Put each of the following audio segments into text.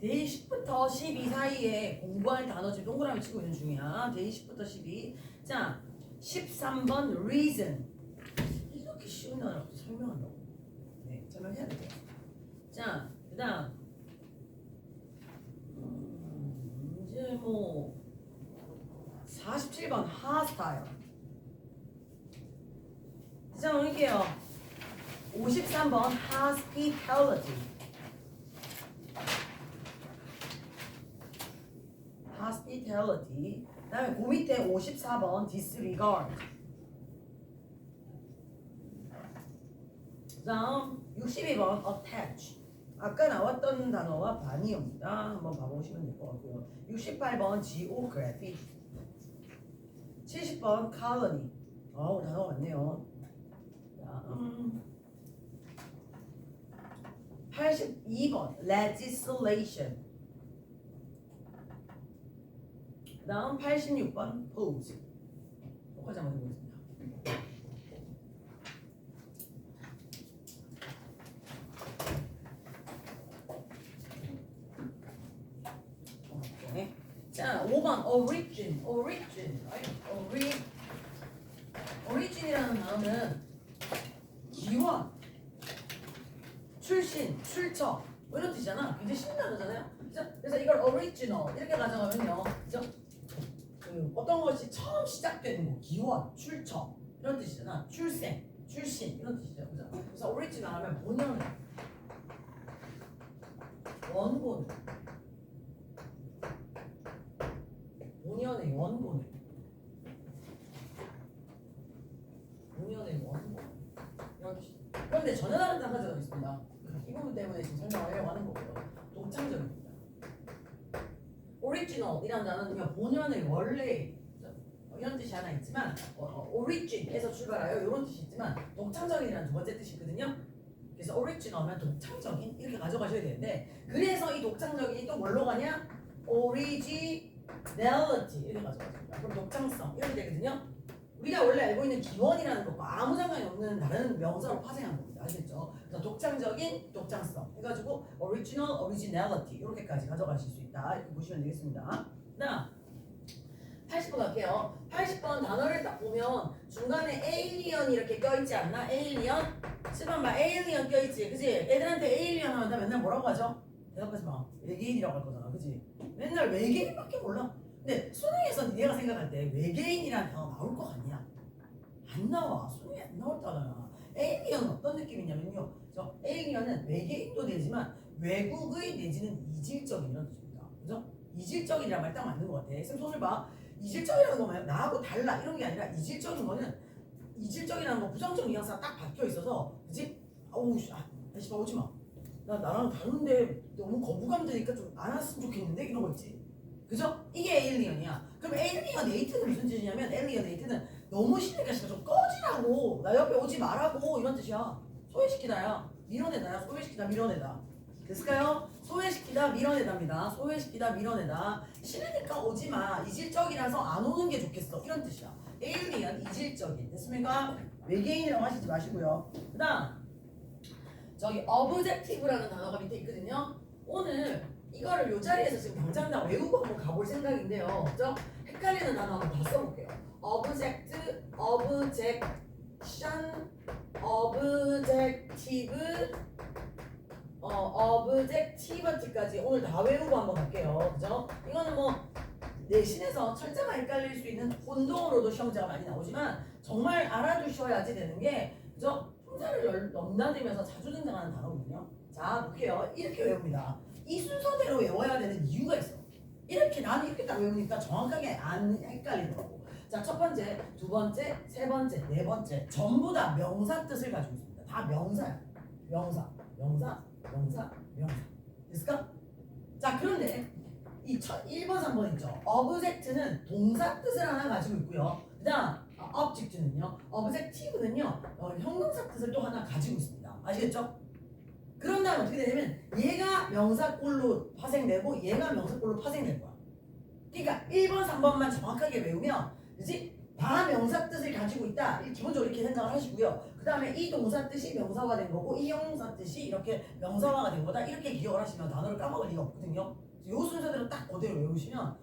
데이 10부터 12 사이에 공부할 단어 지금 동그라미 치고 있는 중이야. 데이 10부터 12. 자, 13번 reason. 이렇게 쉬운 단어로 설명한다고. 네, 설명해야 돼요. 자, 그 다음 이제 뭐 47번 hostile. 자, 올릴게요. 53번 hospitality. hospitality. 그 다음에 그 밑에 54번 disregard. 그 다음 62번 attach. 아까 나왔던 단어와 반이옵니다. 한번 봐보시면 될 것 같고요. 68번 geography. 70번 colony. 단어가 많네요. 82번 legislation. 그 다음 86번 pose. 똑같이 한번 해보겠습니다. 오케이. 자, 5번 origin. origin이라는 단어는 기원, 출신, 출처 뭐 이런 뜻이잖아. 굉장히 쉬운 단어잖아요. 그래서 이걸 original 이렇게 가져가면요, 그죠? 그 어떤 것이 처음 시작되는 거, 기원, 출처 이런 뜻이잖아. 출생, 출신 이런 뜻이죠, 그죠? 그래서 original 하면 본연, 원본, 본연의 원본, 본연의 원본 이런 뜻. 그런데 전혀 다른 단어가 들어가 있습니다. 이 부분 때문에 지금 설명하려고 하는 거고요. 독창적입니다. original이라는 단어는 본연의 원래 이런 뜻이 하나 있지만 origin에서 출발하여 이런 뜻이 있지만 독창적이라는 두 번째 뜻이 있거든요. 그래서 original면 독창적인 이렇게 가져가셔야 되는데, 그래서 이 독창적인이 또 뭘로 가냐? originality 이렇게 가져가십니다. 그럼 독창성 이렇게 되거든요. 우리가 원래 알고 있는 기원이라는 것과 아무 상관이 없는 다른 명사로 파생한 겁니다. 아시겠죠? 그래서 독창적인, 독창성 해가지고 originality 이렇게까지 가져가실 수 있다. 이렇게 보시면 되겠습니다. 그다음 80번 갈게요. 80번 단어를 딱 보면 중간에 alien 이렇게 껴있지 않나? alien? 10번 봐. alien 껴있지, 그지? 애들한테 alien 하면 다 맨날 뭐라고 하죠? 대답하지 마. 외계인이라고 할 거잖아, 그지? 맨날 외계인밖에 몰라. 근데 수능에서 니네가 생각할 때 외계인이라는 단어 나올 거 같냐? 안 나와. 수능에 안 나올 단어야. 에일리언은 어떤 느낌이냐면요, 저 에일리언은 외계인도 되지만 외국의 내지는 이질적인 이런 뜻입니다. 그죠? 이질적이란 말 딱 맞는 것 같아. 쌤 손을 봐. 이질적이라는 거면 나하고 달라 이런 게 아니라, 이질적인 거는 이질적이라는 거 부정적 뉘앙스가 딱 박혀 있어서, 그지? 아우 다시 봐, 오지 마. 나랑 다른데 너무 거부감 드니까 좀 안 왔으면 좋겠는데 이런 거 있지. 그죠? 이게 에일리언이야. 그럼 에일리언에이트는 무슨 뜻이냐면, 에일리언에이트는 너무 신뢰가 있으니까 좀 꺼지라고, 나 옆에 오지 말라고 이런 뜻이야. 소외시키다야, 밀어내다야. 소외시키다, 밀어내다. 됐을까요? 소외시키다, 밀어내다입니다. 소외시키다, 밀어내다. 싫으니까 오지 마. 이질적이라서 안 오는 게 좋겠어. 이런 뜻이야. 에일리언, 이질적인. 됐습니까? 외계인이라고 하시지 마시고요. 그 다음 저기 objective라는 단어가 밑에 있거든요. 오늘 이거를 요 자리에서 지금 당장 다 외우고 한번 가볼 생각인데요. 그죠? 헷갈리는 단어 한번 다 써볼게요. object, objection, objective, objectivity까지 오늘 다 외우고 한번 갈게요. 그죠? 이거는 뭐 내신에서 철자만 헷갈릴 수 있는 혼동으로도 시험자가 많이 나오지만 정말 알아두셔야지 되는 게, 그죠? 품사를 넘나들면서 자주 등장하는 단어거든요. 자, 볼게요. 이렇게 외웁니다. 이 순서대로 외워야 되는 이유가 있어. 이렇게 나는 이렇게 딱 외우니까 정확하게 안 헷갈리더라고. 자, 첫 번째, 두 번째, 세 번째, 네 번째 전부 다 명사 뜻을 가지고 있습니다. 다 명사야. 명사. 됐을까? 자, 그런데 이 1번, 3번 있죠. object는 동사 뜻을 하나 가지고 있고요. 그 다음 object는요, objective는요 형용사 뜻을 또 하나 가지고 있습니다. 아시겠죠? 그런 다음 어떻게 되냐면 얘가 명사꼴로 파생되고 얘가 명사꼴로 파생될 거야. 그러니까 1번, 3번만 정확하게 외우면, 그지? 다 명사 뜻을 가지고 있다. 기본적으로 이렇게 생각을 하시고요. 그 다음에 이 동사 뜻이 명사화 된 거고 이 형용사 뜻이 이렇게 명사화가 된 거다. 이렇게 기억을 하시면 단어를 까먹을 리가 없거든요. 이 순서대로 딱 그대로 외우시면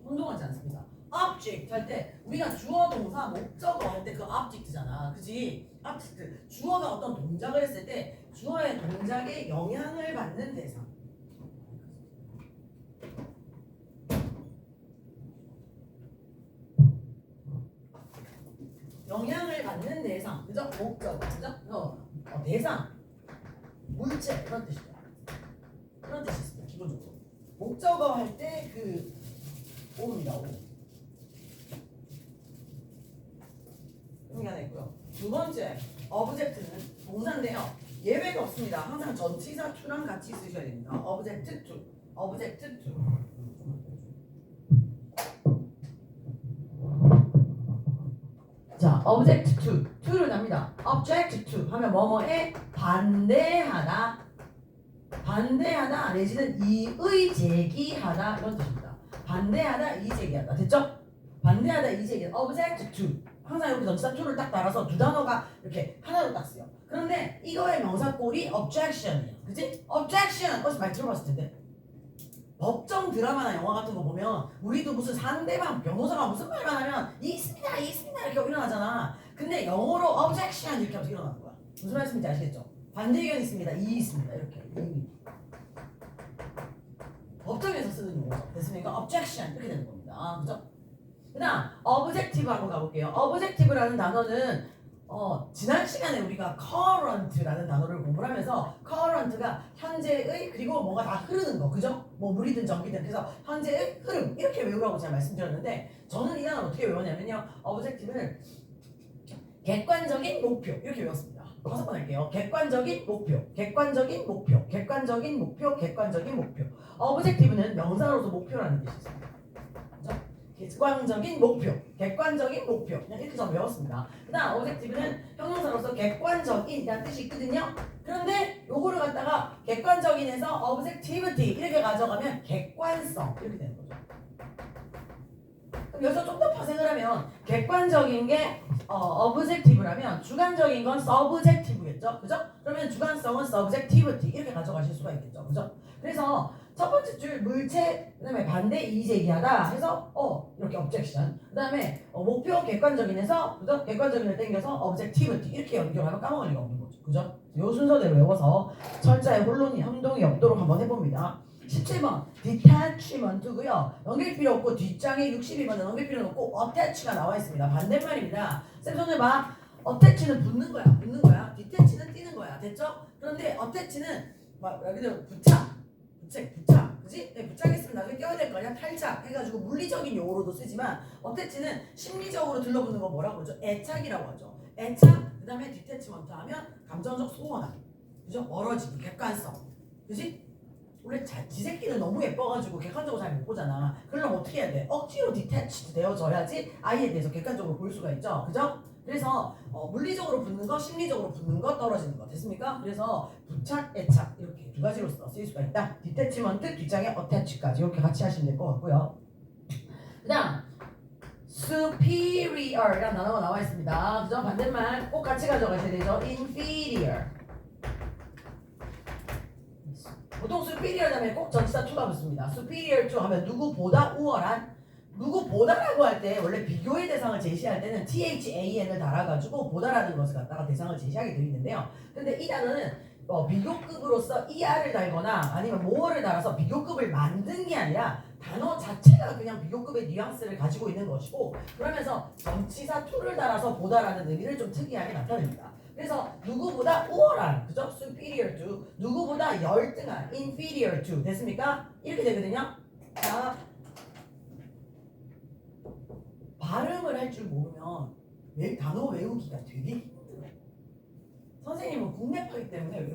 혼동하지 않습니다. object 할 때 우리가 주어 동사 목적어 할 때 그 object잖아. 그지? object. 주어가 어떤 동작을 했을 때 주어의 동작에 영향을 받는 대상. 영향을 받는 대상, 그죠? 목적, 그죠? 대상, 물체 그런 뜻이죠. 그런 뜻이 있습니다. 기본적으로 목적어 할 때 그 오입니다. 오. 그런 게 하나 있고요. 두 번째, object는 동사인데요. 예외가 없습니다. 항상 전치사 to랑 같이 쓰셔야 됩니다. object to, object to. 자, object to, to를 납니다. object to 하면 뭐뭐에 반대하다, 반대하다 내지는 이의 제기하다 이런 뜻입니다. 반대하다, 이의 제기하다. 됐죠? 반대하다, 이의 제기하다. object to. 항상 이렇게 전치사 to를 딱 달아서 두 단어가 이렇게 하나로 딱 쓰여. 그런데 이거의 명사꼴이 objection이에요. 그치? objection. 어디서 많이 들어봤을 텐데. 법정 드라마나 영화 같은 거 보면 우리도 무슨 상대방 변호사가 무슨 말만 하면 있습니다 이렇게 일어나잖아. 근데 영어로 objection 이렇게 하면서 일어나는 거야. 무슨 말씀인지 아시겠죠? 반대 의견 있습니다. 이 있습니다. 이렇게 법정에서 쓰는 용어죠. 됐습니까? objection 이렇게 되는 겁니다. 그죠? 그 다음 objective 한번 가볼게요. objective라는 단어는 지난 시간에 우리가 current라는 단어를 공부를 하면서 current가 현재의 그리고 뭔가 다 흐르는 거, 그죠? 뭐 물이든 전기든 그래서 현재의 흐름 이렇게 외우라고 제가 말씀드렸는데 저는 이 단어를 어떻게 외우냐면요. objective를 객관적인 목표 이렇게 외웠습니다. 5번 할게요. 객관적인 목표, 객관적인 목표, 객관적인 목표, 객관적인 목표. objective는 명사로서 목표라는 뜻이 있습니다. 그죠? 객관적인 목표, 객관적인 목표 그냥 이렇게 좀 외웠습니다. 그 다음 objective는 형용사로서 객관적인이라는 뜻이 있거든요. 그런데 요거를 갖다가 객관적인에서 objectivity 이렇게 가져가면 객관성 이렇게 되는 거죠. 그럼 여기서 좀 더 파생을 하면 객관적인 게 objective라면 주관적인 건 subjective겠죠. 그죠? 그러면 주관성은 subjectivity 이렇게 가져가실 수가 있겠죠. 그죠? 그래서 첫 번째 줄 물체, 그 다음에 반대 이의제기하다 해서 이렇게 objection, 그 다음에 목표 객관적인에서 그죠? 객관적인을 땡겨서 objectivity 이렇게 연결하면 까먹을 리가 없는 거죠. 그죠? 요 순서대로 외워서 철자의 혼돈이 혼동이 없도록 한번 해봅니다. 17번 detachment고요. 넘길 필요 없고 뒷장에 62번은 넘길 필요 없고 attach가 나와 있습니다. 반대말입니다. 쌤 손을 봐. attach는 붙는 거야. 붙는 거야. detach는 띄는 거야. 됐죠? 그런데 attach는 막 여기서 부착, 그지? 네, 부착했으면 나중에 떼어야 될 거 아니야? 탈착 해가지고 물리적인 용어로도 쓰지만 attach는 심리적으로 들러붙는 거 뭐라고 그러죠? 애착이라고 하죠. 애착, 그 다음에 detachment 하면 감정적 소원함, 그죠? 멀어지기, 객관성, 그지? 원래 지 새끼는 너무 예뻐가지고 객관적으로 잘 못 보잖아. 그러려면 어떻게 해야 돼? 억지로 detached 되어져야지 아이에 대해서 객관적으로 볼 수가 있죠. 그죠? 그래서 물리적으로 붙는 거, 심리적으로 붙는 거, 떨어지는 거 됐습니까? 그래서 부착, 애착 이렇게 두 가지로 쓰일 수가 있다. detachment, 뒷장에 attach까지 이렇게 같이 하시면 될 것 같고요. 그 다음 superior이라는 단어가 나와 있습니다. 그죠? 반대말 꼭 같이 가져가셔야 되죠. inferior. 보통 superior 다음에 꼭 전치사 to가 붙습니다. superior to 하면 누구보다 우월한, 누구보다라고 할 때 원래 비교의 대상을 제시할 때는 than을 달아가지고 보다라는 것을 갖다가 대상을 제시하게 되어 있는데요. 근데 이 단어는 비교급으로서 er을 달거나 아니면 more를 달아서 비교급을 만든 게 아니라 단어 자체가 그냥 비교급의 뉘앙스를 가지고 있는 것이고, 그러면서 전치사 to를 달아서 보다라는 의미를 좀 특이하게 나타냅니다. 그래서 누구보다 우월한, 그죠? superior to, 누구보다 열등한, inferior to 됐습니까? 이렇게 되거든요. 자, 발음을 할 줄 모르면 단어 외우기가 되게 힘들어요. 선생님은 국내파이기 때문에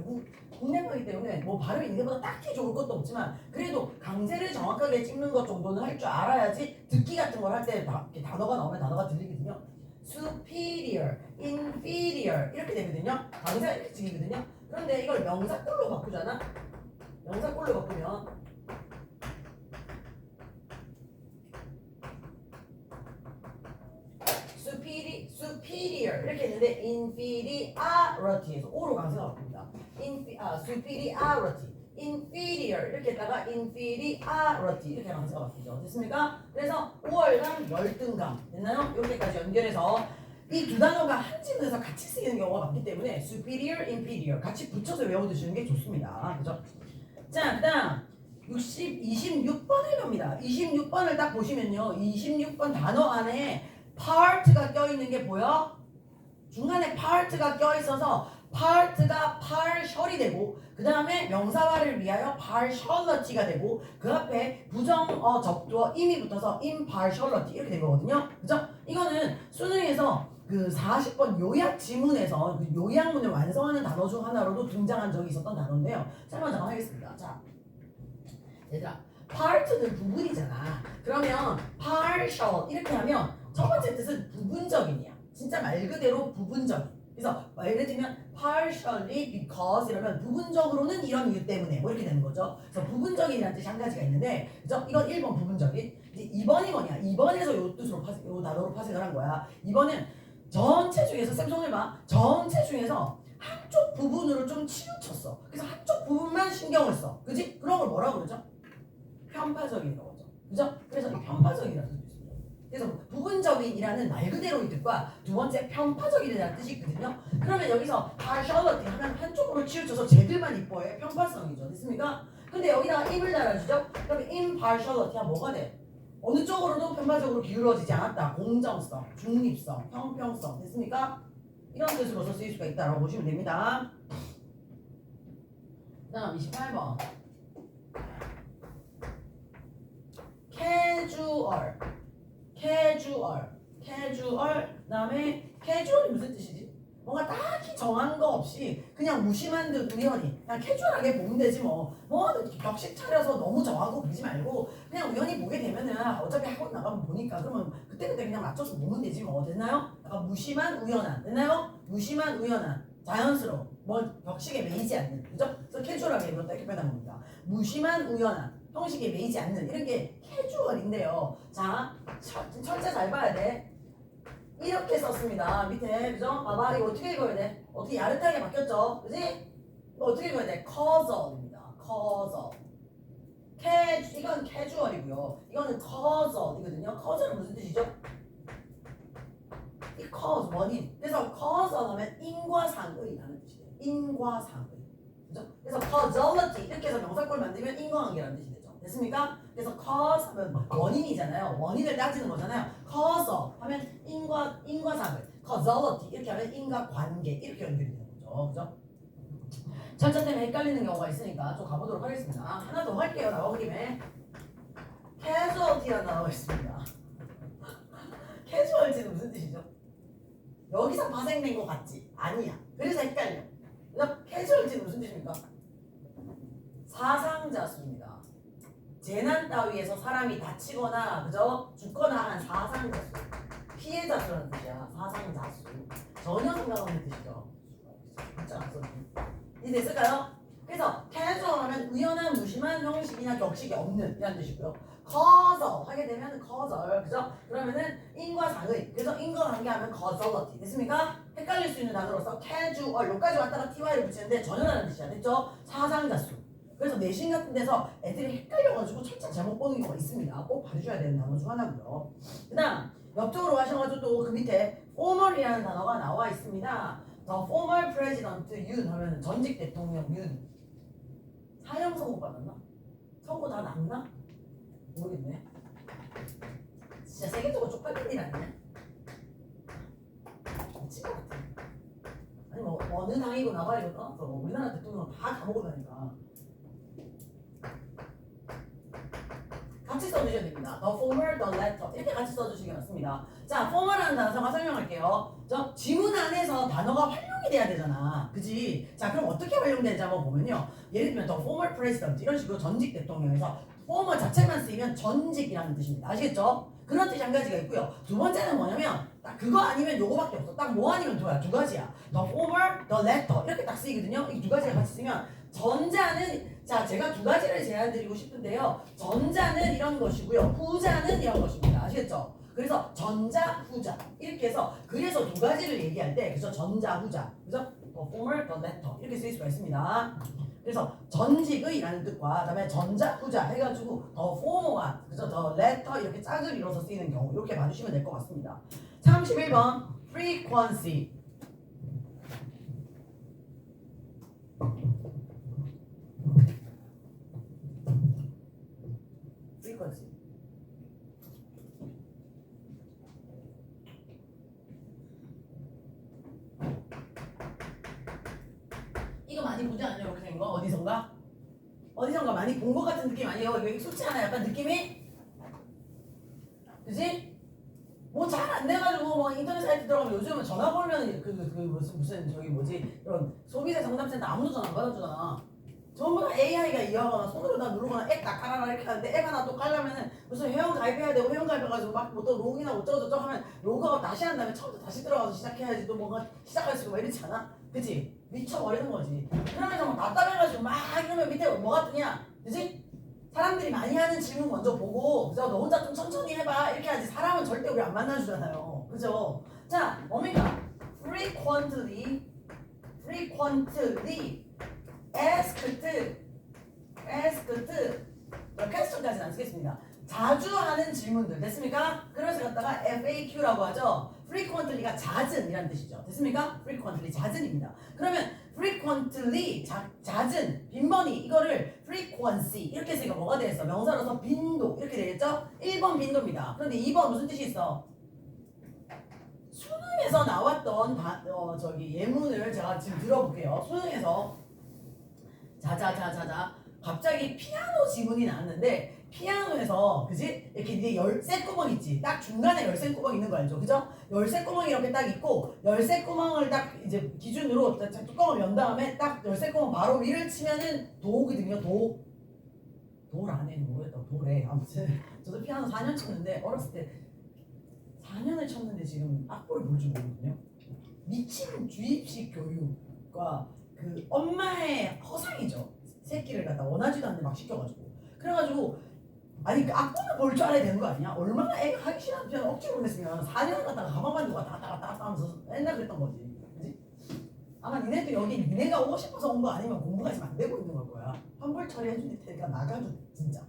국내파이기 때문에 뭐 발음이 이제보다 딱히 좋을 것도 없지만 그래도 강세를 정확하게 찍는 것 정도는 할 줄 알아야지 듣기 같은 걸 할 때 단어가 나오면 단어가 들리거든요. superior, inferior 이렇게 되거든요. 강세가 이렇게 찍히거든요. 그런데 이걸 명사꼴로 바꾸잖아. 명사꼴로 바꾸면 superior 이렇게 했는데 inferiority에서 O로 강세가 바뀝니다. superiority, inferior 이렇게 했다가 inferiority 이렇게 강세가 바뀌죠. 됐습니까? 그래서 5월간 열등감 됐나요? 여기까지 연결해서 이 두 단어가 한 지문에서 같이 쓰이는 경우가 많기 때문에 superior, inferior 같이 붙여서 외워두시는 게 좋습니다. 그죠? 자, 그다음 26번을 겁니다. 26번을 딱 보시면요. 26번 단어 안에 part가 껴있는 게 보여? 중간에 part가 껴있어서 part가 partial이 되고 그 다음에 명사화를 위하여 partiality가 되고 그 앞에 부정어 접두어 im이 붙어서 impartiality 이렇게 된 거거든요. 그죠? 이거는 수능에서 그 40번 요약 지문에서 그 요약문을 완성하는 단어 중 하나로도 등장한 적이 있었던 단어인데요. 설명 잠깐 하겠습니다. 자, 얘들아, part는 부분이잖아. 그러면 partial 이렇게 하면 첫 번째 뜻은 부분적인이야. 진짜 말 그대로 부분적인. 그래서 예를 들면 partially because 이러면 부분적으로는 이런 이유 때문에 뭐 이렇게 되는 거죠. 그래서 부분적인이라는 뜻이 한 가지가 있는데, 그죠? 이건 1번 부분적인. 이제 2번이 뭐냐? 2번에서 요 뜻으로 요 단어로 파생을 한 거야. 2번은 전체 중에서 쌤 손을 봐. 전체 중에서 한쪽 부분으로 좀 치우쳤어. 그래서 한쪽 부분만 신경을 써. 그지? 그런 걸 뭐라고 그러죠? 편파적이라고 하죠. 그죠? 그래서 이 편파적이라는 뜻이 있습니다. 그래서 부분적인이라는 말 그대로의 뜻과 두 번째 편파적이라는 뜻이 있거든요. 그러면 여기서 partiality 하면 한쪽으로 치우쳐서 쟤들만 이뻐해. 편파성이죠. 됐습니까? 근데 여기다가 im을 달아주죠? 그러면 impartiality 하면 뭐가 돼? 어느 쪽으로도 편파적으로 기울어지지 않았다. 공정성, 중립성, 형평성. 됐습니까? 이런 뜻으로서 쓰일 수가 있다고 보시면 됩니다. 그 다음 28번. casual. 그다음에 casual이 무슨 뜻이지? 뭔가 딱히 정한 거 없이 그냥 무심한 듯 우연히 그냥 캐주얼하게 보면 되지 뭐 격식 차려서 너무 정하고 그러지 말고 그냥 우연히 보게 되면은 어차피 학원 나가면 보니까 그러면 그때그때 그냥 맞춰서 보면 되지 뭐. 됐나요? 약간 무심한 우연한. 됐나요? 무심한 우연한 자연스러운 뭐 격식에 매이지 않는. 그죠? 그래서 캐주얼하게 이렇게 표현한 겁니다. 무심한 우연한 형식에 매이지 않는 이런 게 캐주얼인데요. 자, 철자 잘 봐야 돼. 이렇게 썼습니다. 밑에 그죠? 봐봐. 이거 어떻게 읽어야 돼? 어떻게 야릇하게 바뀌었죠? 그지? 이거 어떻게 읽어야 돼? causal입니다. causal. 이건 캐주얼이고요. 이거는 causal이거든요. causal은 무슨 뜻이죠? 이 cause 원인. 그래서 causal 하면 인과상의라는 뜻이에요. 인과상의. 그죠? 그래서 causality 이렇게 해서 명사꼴 만들면 인과관계라는 뜻이 되죠. 됐습니까? 그래서 cause 하면 원인이잖아요. 원인을 따지는 거잖아요. causal 하면 인과상의. causality 이렇게 하면 인과관계 이렇게 연결이 되는 거죠. 그죠? 철자 때문에 헷갈리는 경우가 있으니까 좀 가보도록 하겠습니다. 하나 더 할게요. 나온 김에 casualty라는 단어가 있습니다. casualty는 무슨 뜻이죠? 여기서 파생된 거 같지? 아니야. 그래서 헷갈려. 그래서 casualty는 무슨 뜻입니까? 사상자수입니다. 재난 따위에서 사람이 다치거나 그죠? 죽거나 한 사상자수. 피해자수라는 뜻이야. 사상자수. 전혀 상관없는 뜻이죠. 진짜 안 써주네. 이해됐을까요? 그래서 casual 하면 우연한 무심한 형식이나 격식이 없는 이라는 뜻이고요. causal 하게 되면 causal 그죠? 그러면은 인과상의. 그래서 인과관계 하면 causality. 됐습니까? 헷갈릴 수 있는 단어로서 casual 여기까지 왔다가 ty를 붙이는데 전혀 다른 뜻이야. 됐죠? 사상자수. 그래서 내신 같은 데서 애들이 헷갈려가지고 철자 잘못 보는 경우가 있습니다. 꼭 봐주셔야 되는 단어 중 하나고요. 그 다음 옆쪽으로 가셔가지고 또 그 밑에 former이라는 단어가 나와 있습니다. The former president 윤 하면 전직 대통령 윤 사형 선고 받았나? 선고 다 났나? 모르겠네. 진짜 세계적으로 쪽팔린 일 아니냐? 미친 것 같아. 아니 뭐 어느 당이고 나발이고 떠났어. 우리나라 대통령 다 감옥을 가니까. 같이 써주셔야 됩니다. The former, the latter 이렇게 같이 써주시기 바랍니다. 자, former라는 단어 잠깐 설명할게요. 지문 안에서 단어가 활용이 돼야 되잖아. 그지? 자, 그럼 어떻게 활용되는지 한번 보면요. 예를 들면 the former president 이런 식으로 전직 대통령에서 former 자체만 쓰이면 전직이라는 뜻입니다. 아시겠죠? 그런 뜻이 한 가지가 있고요. 두 번째는 뭐냐면 딱 그거 아니면 요거밖에 없어. 딱 뭐 아니면 도야. 두 가지야. The former, the latter 이렇게 딱 쓰이거든요. 이 두 가지가 같이 쓰면 전자는 자 제가 두 가지를 제안드리고 싶은데요. 전자는 이런 것이고요. 후자는 이런 것입니다. 아시겠죠? 그래서 전자, 후자 이렇게 해서 그래서 두 가지를 얘기할 때 그래서 전자, 후자 그죠? The former, the latter 이렇게 쓸 수가 있습니다. 그래서 전직의라는 뜻과 그다음에 전자, 후자 해가지고 더 former와 그래서 더 latter 이렇게 짝을 이뤄서 쓰이는 경우 이렇게 봐주시면 될 것 같습니다. 31번 frequency frequency 이거 많이 보지 않아요? 이렇게 된 거 어디선가? 어디선가 많이 본 것 같은 느낌 아니에요? 이거 익숙치 않아? 약간 느낌이? 그지? 뭐 잘 안 돼가지고 뭐 인터넷 사이트 들어가면 요즘은 전화 걸면 무슨 저기 뭐지 이런 소비자 상담센터 아무도 전화 안 받아주잖아. 전부 다 AI가 이어가거나 손으로 다 누르거나 앱 다 깔아라 이렇게 하는데 앱 하나 또 깔려면은 무슨 회원 가입해야 되고 회원 가입해가지고 막 뭐 또 로그인하고 어쩌고저쩌고 하면 로그아웃 다시 한 다음에 처음부터 다시 들어가서 시작해야지 또 뭔가 시작할 수 있고 막 이렇지 않아? 그치? 미쳐버리는 거지. 그러면서 막 답답해가지고 막 이러면 밑에 뭐가 뜨냐? 그치? 사람들이 많이 하는 질문 먼저 보고 그래서 너 혼자 좀 천천히 해봐 이렇게 하지 사람은 절대 우리 안 만나주잖아요. 그죠? 자, 뭡니까? frequently asked 퀘스천까지는 안 쓰겠습니다. 자주 하는 질문들 됐습니까? 그래서 갖다가 FAQ라고 하죠. frequently가 잦은이라는 뜻이죠. 됐습니까? frequently 잦은입니다. 그러면 frequently 잦은 빈번히 이거를 frequency 이렇게 쓰니까 뭐가 되겠어? 명사로서 빈도 이렇게 되겠죠? 1번 빈도입니다. 그런데 2번 무슨 뜻이 있어? 수능에서 나왔던 저기 예문을 제가 지금 들어볼게요. 수능에서 자자자자자 갑자기 피아노 지문이 나왔는데 피아노에서 그지? 이렇게 이제 열쇠 구멍 있지. 딱 중간에 열쇠 구멍 있는 거 알죠? 그죠? 열쇠 구멍이 이렇게 딱 있고 열쇠 구멍을 딱 이제 기준으로 뚜껑을 연 다음에 딱 열쇠 구멍 바로 위를 치면은 도거든요. 도라네는 모르겠다. 도래. 아무튼 저도 피아노 4년 쳤는데 어렸을 때 4년을 쳤는데 지금 악보를 볼 줄 모르거든요. 미친 주입식 교육과 그 엄마의 허상이죠. 새끼를 갖다 원하지도 않는데 막 시켜가지고 그래가지고 아니 그 악보는 볼 줄 알아야 되는 거 아니야? 얼마나 애가 하기 싫어하는 피아노 억지로 보냈으면 4년 갔다가 가만만 두고 왔다 하면서 맨날 그랬던 거지. 그지? 아마 니네도 여기 니네가 오고 싶어서 온 거 아니면 공부가 지금 안 되고 있는 걸 거야. 환불 처리해줄 테니까 나가도 돼. 진짜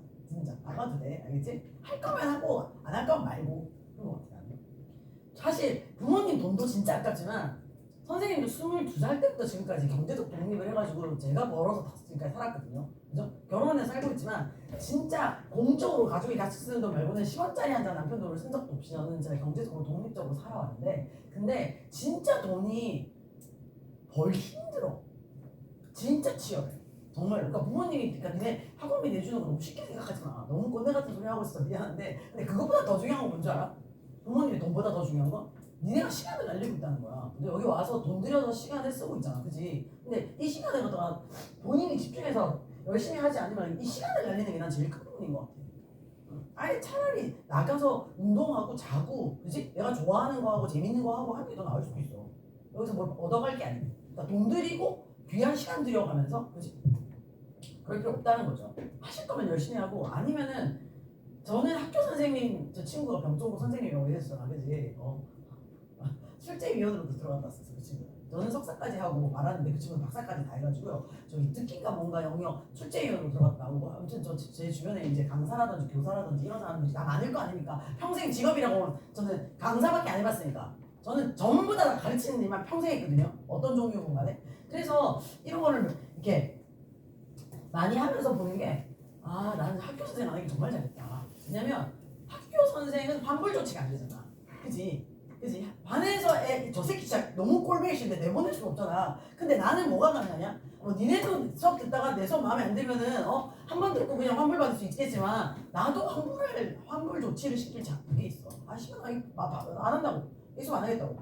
나가도 돼. 알겠지? 할 거면 하고 안 할 거면 말고 그런 거 같아. 사실 부모님 돈도 진짜 아깝지만 선생님도 22살 때부터 지금까지 경제적 독립을 해가지고 제가 벌어서 다 지금까지 살았거든요. 그죠? 결혼해 살고 있지만 진짜 공적으로 가족이 같이 쓰는 돈 말고는 10원짜리 한 장 남편 돈을 쓴 적도 없이 저는 진짜 경제적으로 독립적으로 살아왔는데 근데 진짜 돈이 벌기 힘들어. 진짜 치열해. 정말 그러니까 부모님이 그러니까 니네 학원비 내주는 거 너무 쉽게 생각하지 마. 너무 꼰대 같은 소리 하고 있어 미안한데 근데 그것보다 더 중요한 건 뭔지 알아? 부모님이 돈보다 더 중요한 건 니네가 시간을 날리고 있다는 거야. 근데 여기 와서 돈 들여서 시간을 쓰고 있잖아. 그지? 근데 이 시간을 갖다가 본인이 집중해서 열심히 하지 않으면 이 시간을 날리는 게 난 제일 큰 부분인 것 같아. 아예 차라리 나가서 운동하고 자고 그지? 내가 좋아하는 거 하고 재밌는 거 하고 하는 게 더 나을 수도 있어. 여기서 뭘 얻어갈 게 아니야. 그러니까 돈 들이고 귀한 시간 들여가면서 그지? 그럴 필요 없다는 거죠. 하실 거면 열심히 하고 아니면은 저는 학교 선생님 저 친구가 병정고 선생님이라고 했었잖아. 그지? 출제위원으로도 들어갔다 왔었어 그 친구. 저는 석사까지 하고 말하는데 그 친구는 박사까지 다 해가지고요. 저기 특기가 뭔가 영역 출제위원으로 들어갔다 오고 아무튼 제 주변에 이제 강사라든지 교사라든지 이런 사람들이 다 많을 거 아닙니까? 평생 직업이라고 하면 저는 강사밖에 안 해봤으니까 저는 전부 다 가르치는 일만 평생 했거든요. 어떤 종류건 간에. 그래서 이런 거를 이렇게 많이 하면서 보는 게 아 나는 학교 선생 안 하기 정말 잘했다. 왜냐면 학교 선생은 환불 조치가 안 되잖아. 그지? 반에서 저 새끼 진짜 너무 꼴보기 싫은데 내보낼 수가 없잖아. 근데 나는 뭐가 가능하냐? 니네도 수업 듣다가 내 수업 마음에 안 들면은 한 번 듣고 그냥 환불 받을 수 있겠지만 나도 환불 조치를 시킬 그게 있어. 아 시간 안 한다고 이 수업 안 하겠다고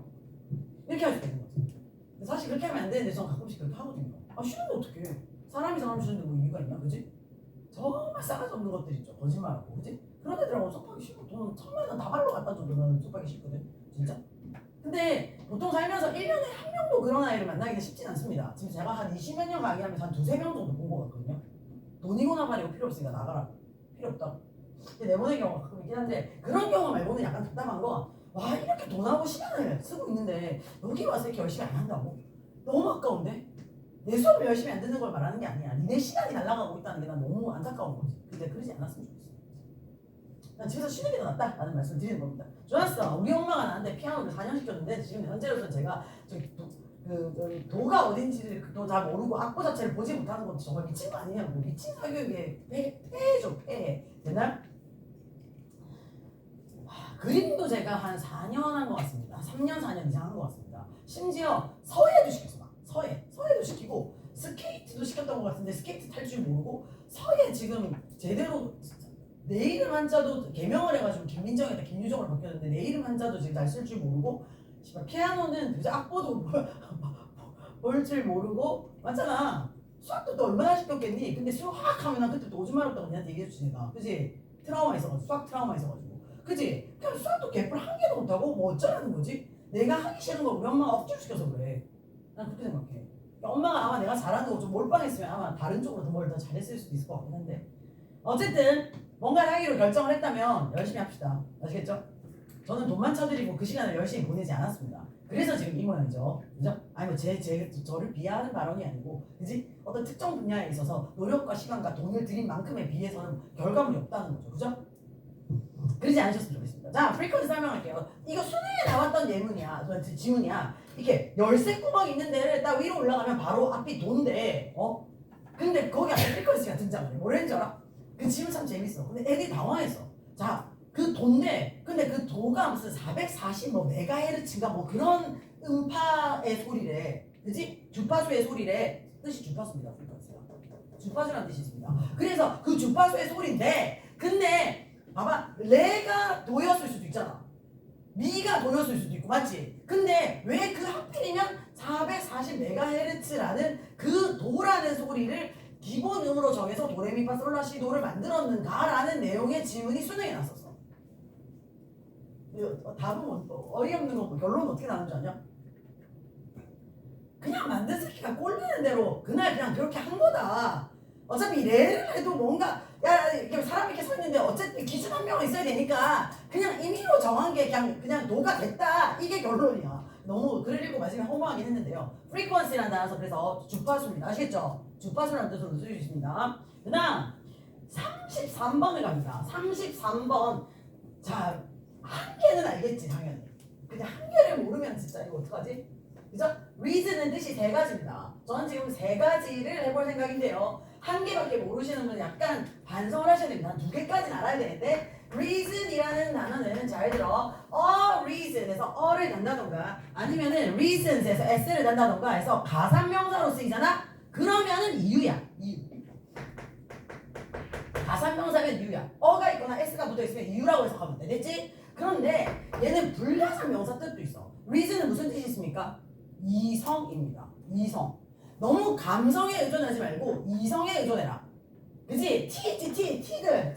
이렇게 할 수 있는 거지. 근데 사실 그렇게 하면 안 되는데 저는 가끔씩 그렇게 하거든요. 아 싫은데 어떡해? 사람이 사람 싫은데 뭐 이유가 있냐, 그지? 정말 싸가지 없는 것들 있죠. 거짓말하고, 그지? 그런 애들하고 수업하기 싫고 돈 1,000만 원 다발로 갖다 줘도 나는 수업하기 싫거든. 진짜. 근데 보통 살면서 1년에 한 명도 그런 아이를 만나기는 쉽진 않습니다. 지금 제가 한 20몇 년 강의하면서 한 2~3명 정도 본 것 같거든요. 돈이고 나발이고 필요 없으니까 나가라. 필요 없다. 내보낸 경우가 가끔 있긴 한데 그런 경우 말고는 약간 답답한 거 와 이렇게 돈하고 시간을 쓰고 있는데 여기 와서 이렇게 열심히 안 한다고? 너무 아까운데? 내 수업을 열심히 안 듣는 걸 말하는 게 아니야. 내 시간이 날아가고 있다는 게 난 너무 안타까운 거지. 근데 그러지 않았으면 좋겠어. 난 집에서 쉬는 게 더 낫다 라는 말씀을 드리는 겁니다. 좋았어. 우리 엄마가 나한테 피아노를 4년 시켰는데 지금 현재로서는 제가 도가 어딘지를 또 잘 모르고 악보 자체를 보지 못하는 건 정말 미친 거 아니냐고. 미친 사교육에 폐해죠. 폐해. 됐나요? 그림도 제가 한 4년 한 것 같습니다. 3년 4년 이상 한 것 같습니다. 심지어 서예도 시켰어. 서예도 시키고 스케이트도 시켰던 것 같은데 스케이트 탈 줄 모르고 서예 지금 제대로 내 이름 한자도 개명을 해가지고 김민정에다 김유정으로 바뀌었는데 내 이름 한자도 지금 잘 쓸 줄 모르고 피아노는 도대체 악보도 볼 줄 모르고 맞잖아. 수학도 또 얼마나 시켰겠니? 근데 수학 하면 그때 또 오줌 마렵다고 니한테 얘기해주지 내가. 그지? 트라우마 있어가지고 수학 트라우마 있어가지고 그지? 그냥 수학도 개뿔 한 개도 못하고 뭐 어쩌라는 거지? 내가 하기 싫은 걸 우리 엄마가 억지로 시켜서 그래. 난 그렇게 생각해. 그러니까 엄마가 아마 내가 잘하는 거 좀 몰빵했으면 아마 다른 쪽으로 더 뭘 더 잘했을 수도 있을 것 같긴 한데 어쨌든 뭔가를 하기로 결정을 했다면 열심히 합시다. 아시겠죠? 저는 돈만 쳐드리고 그 시간을 열심히 보내지 않았습니다. 그래서 지금 이 모양이죠. 그죠? 아니 뭐 저를 비하하는 발언이 아니고 그지? 어떤 특정 분야에 있어서 노력과 시간과 돈을 들인 만큼에 비해서는 결과물이 없다는 거죠. 그죠? 그러지 않으셨으면 좋겠습니다. 자, 프리퀀시 설명할게요. 이거 수능에 나왔던 예문이야. 지문이야. 이렇게 열쇠 구멍 있는 데를 딱 위로 올라가면 바로 앞이 도인데 근데 거기 앞에 프리퀀시가 등장을 해. 뭐라는 줄 알아? 그 지문 참 재밌어. 근데 애들이 당황했어. 자, 그 도인데 근데 그 도가 무슨 440 뭐 메가헤르츠인가 뭐 그런 음파의 소리래. 그지? 주파수의 소리래. 뜻이 주파수입니다. 프리퀀시가. 주파수라는 뜻이 있습니다. 그래서 그 주파수의 소리인데 근데 봐봐 레가 도였을 수도 있잖아. 미가 도였을 수도 있고 맞지? 근데 왜 그 하필이면 440MHz라는 그 도라는 소리를 기본 음으로 정해서 도레미파솔라시도를 만들었는가라는 내용의 질문이 수능에 났었어. 답은 어이없는 거 결론은 어떻게 나오는 줄 아냐? 그냥 만든 새끼가 꼴리는 대로 그날 그냥 그렇게 한 거다. 어차피 레를 해도 뭔가 이렇게 사람이 이렇게 서 있는데 어쨌든 기준 한 명은 있어야 되니까 그냥 임의로 정한 게 그냥 도가 됐다. 이게 결론이야. 너무 글을 읽고 마지막에 허무하긴 했는데요. frequency라는 단어에서 그래서 주파수입니다. 아시겠죠? 주파수라는 뜻으로 쓸 수 있습니다. 그 다음 33번을 갑니다. 33번 자 한 개는 알겠지 당연히. 그냥 한 개를 모르면 진짜 이거 어떡하지? 그죠? reason은 뜻이 세 가지입니다. 저는 지금 세 가지를 해볼 생각인데요. 한 개밖에 모르시는 분은 약간 반성을 하셔야 됩니다. 두 개까지는 알아야 되는데 reason이라는 단어는 잘 들어 reason에서 어를 단다던가 아니면은 reasons에서 s를 단다던가 해서 가산명사로 쓰이잖아? 그러면은 이유야. 이유. 가산명사면 이유야. 어가 있거나 s가 붙어있으면 이유라고 해석하면 돼. 됐지? 그런데 얘는 불가산 명사 뜻도 있어. reason은 무슨 뜻이 있습니까? 이성입니다. 이성. 너무 감성에 의존하지 말고 이성에 의존해라. 그치? 티들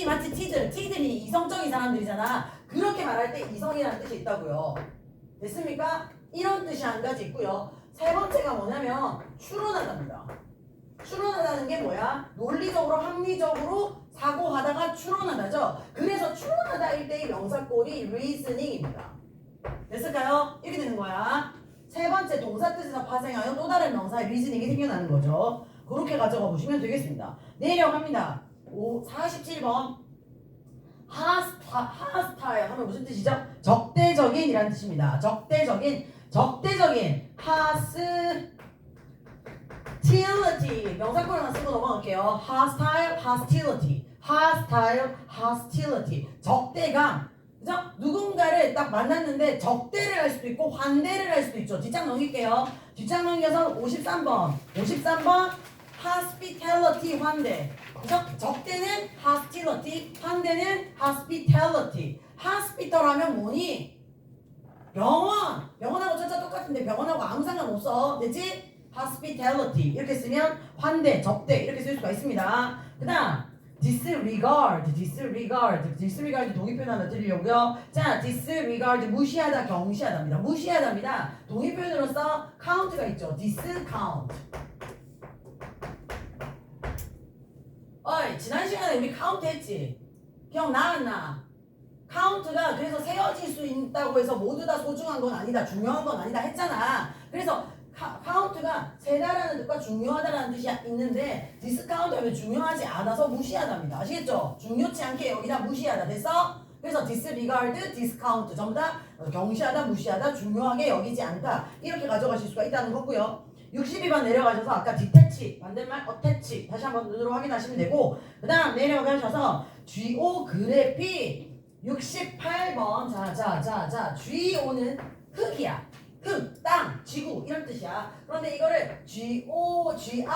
맞지? 티들이 이성적인 사람들이잖아. 그렇게 말할 때 이성이라는 뜻이 있다고요. 됐습니까? 이런 뜻이 한 가지 있고요. 세 번째가 뭐냐면 추론하답니다. 추론하다는 게 뭐야? 논리적으로 합리적으로 사고하다가 추론하다죠. 그래서 추론하다일 때의 명사꼴이 reasoning입니다. 됐을까요? 이렇게 되는 거야. 세 번째 동사 뜻에서 파생하여 또 다른 명사의 reasoning이 생겨나는 거죠. 그렇게 가져가 보시면 되겠습니다. 내려갑니다. 47번 hostile 하면 무슨 뜻이죠? 적대적인이라는 뜻입니다. 적대적인 hostility 명사꼴 하나 쓰고 넘어갈게요. hostility 적대감. 그죠? 누군가를 딱 만났는데 적대를 할 수도 있고 환대를 할 수도 있죠. 뒷장 넘길게요. 뒷장 넘겨서 53번 hospitality 환대. 그죠? 적대는 hostility, 환대는 hospitality. hospital 하면 뭐니? 병원하고 진짜 똑같은데 병원하고 아무 상관없어. 됐지? hospitality 이렇게 쓰면 환대, 적대 이렇게 쓸 수가 있습니다. 그 다음 disregard 동의표현 하나 드리려고요. 자, disregard 무시하다, 경시하다입니다. 무시하다입니다. 동의표현으로서 count가 있죠. discount 어이 지난 시간에 우리 카운트 했지? 기억나 안 나? 카운트가 그래서 세어질 수 있다고 해서 모두 다 소중한 건 아니다. 중요한 건 아니다 했잖아. 그래서 카운트가 세다라는 뜻과 중요하다라는 뜻이 있는데 디스카운트 하면 중요하지 않아서 무시하답니다. 아시겠죠? 중요치 않게 여기다 무시하다. 됐어? 그래서 disregard, discount 전부 다 경시하다, 무시하다, 중요하게 여기지 않다. 이렇게 가져가실 수가 있다는 거고요. 62번 내려가셔서 아까 detach, 반대말 attach 다시 한번 눈으로 확인하시면 되고 그 다음 내려가셔서 geography 68번 자 GO는 흙이야. 흙, 땅, 지구 이런 뜻이야. 그런데 이거를 geology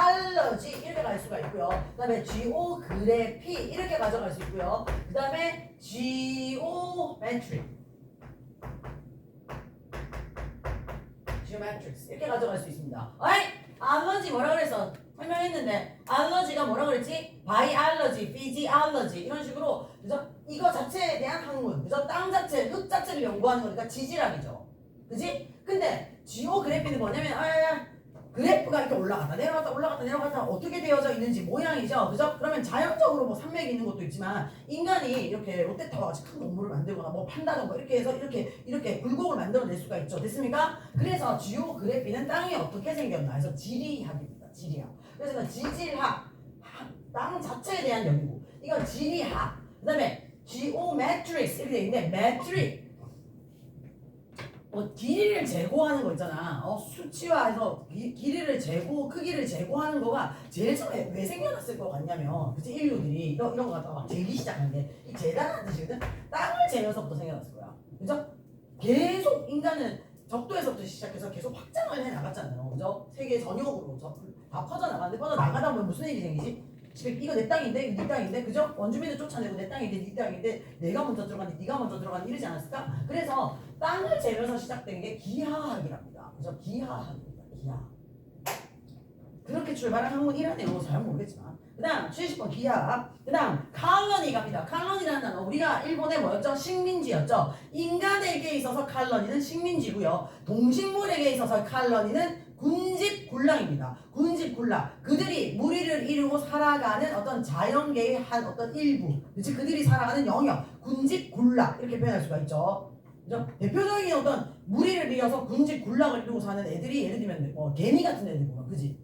이렇게 갈 수가 있고요. 그 다음에 geography 이렇게 가져갈 수 있고요. 그 다음에 geometrics 이렇게 가져갈 수 있습니다. 어이? 알러지 뭐라 그랬어? 설명했는데 알러지가 뭐라 그랬지? 바이알러지, 피지알러지 이런 식으로 그래서 이거 자체에 대한 학문 그래서 땅 자체, 흙 자체를 연구하는 거니까 지질학이죠. 그지? 근데 지오그래피는 뭐냐면 그래프가 이렇게 올라갔다 내려갔다 어떻게 되어져 있는지 모양이죠. 그죠? 그러면 자연적으로 뭐 산맥이 있는 것도 있지만 인간이 이렇게 롯데타워 같이 큰 건물을 만들거나 뭐 판다던가 이렇게 해서 이렇게 굴곡을 만들어낼 수가 있죠. 됐습니까? 그래서 지오그래피는 땅이 어떻게 생겼나 해서 지리학입니다. 지리학. 그래서 지질학 땅 자체에 대한 연구 이건 지리학. 그 다음에 geometrics 이렇게 돼 있는데 metric 길이를 재고하는 거 있잖아. 수치화해서 길이를 재고 크기를 재고하는 거가 제일 처음에 왜 생겨났을 것 같냐면 그치 인류들이 이런 거 갖다가 막 재기 시작한 게 이 재단하는 뜻이거든. 땅을 재면서부터 생겨났을 거야. 그죠? 계속 인간은 적도에서부터 시작해서 계속 확장을 해 나갔잖아요. 그죠? 세계 전역으로 다 퍼져 나가는데 퍼져 나가다 보면 무슨 일이 생기지? 집에 이거 내 땅인데 이거 네 땅인데 그죠? 원주민을 쫓아내고 내 땅인데 네 땅인데 내가 먼저 들어가니 네가 먼저 들어가니 이러지 않았을까? 그래서 땅을 재면서 시작된 게 기하학이랍니다. 그죠? 기하학입니다. 기하학. 그렇게 출발한 학문이라는 내용은 잘 모르겠지만 그 다음 70번 기하학 그 다음 칼러니 갑니다. 칼러니라는 단어 우리가 일본의 뭐였죠? 식민지였죠. 인간에게 있어서 칼러니는 식민지고요. 동식물에게 있어서 칼러니는 군집군락입니다. 군집군락. 그들이 무리를 이루고 살아가는 어떤 자연계의 한 어떤 일부. 그치? 그들이 살아가는 영역. 군집군락. 이렇게 표현할 수가 있죠. 그죠? 대표적인 어떤 무리를 이어서 군집군락을 이루고 사는 애들이 예를 들면 개미 같은 애들이구나. 그지?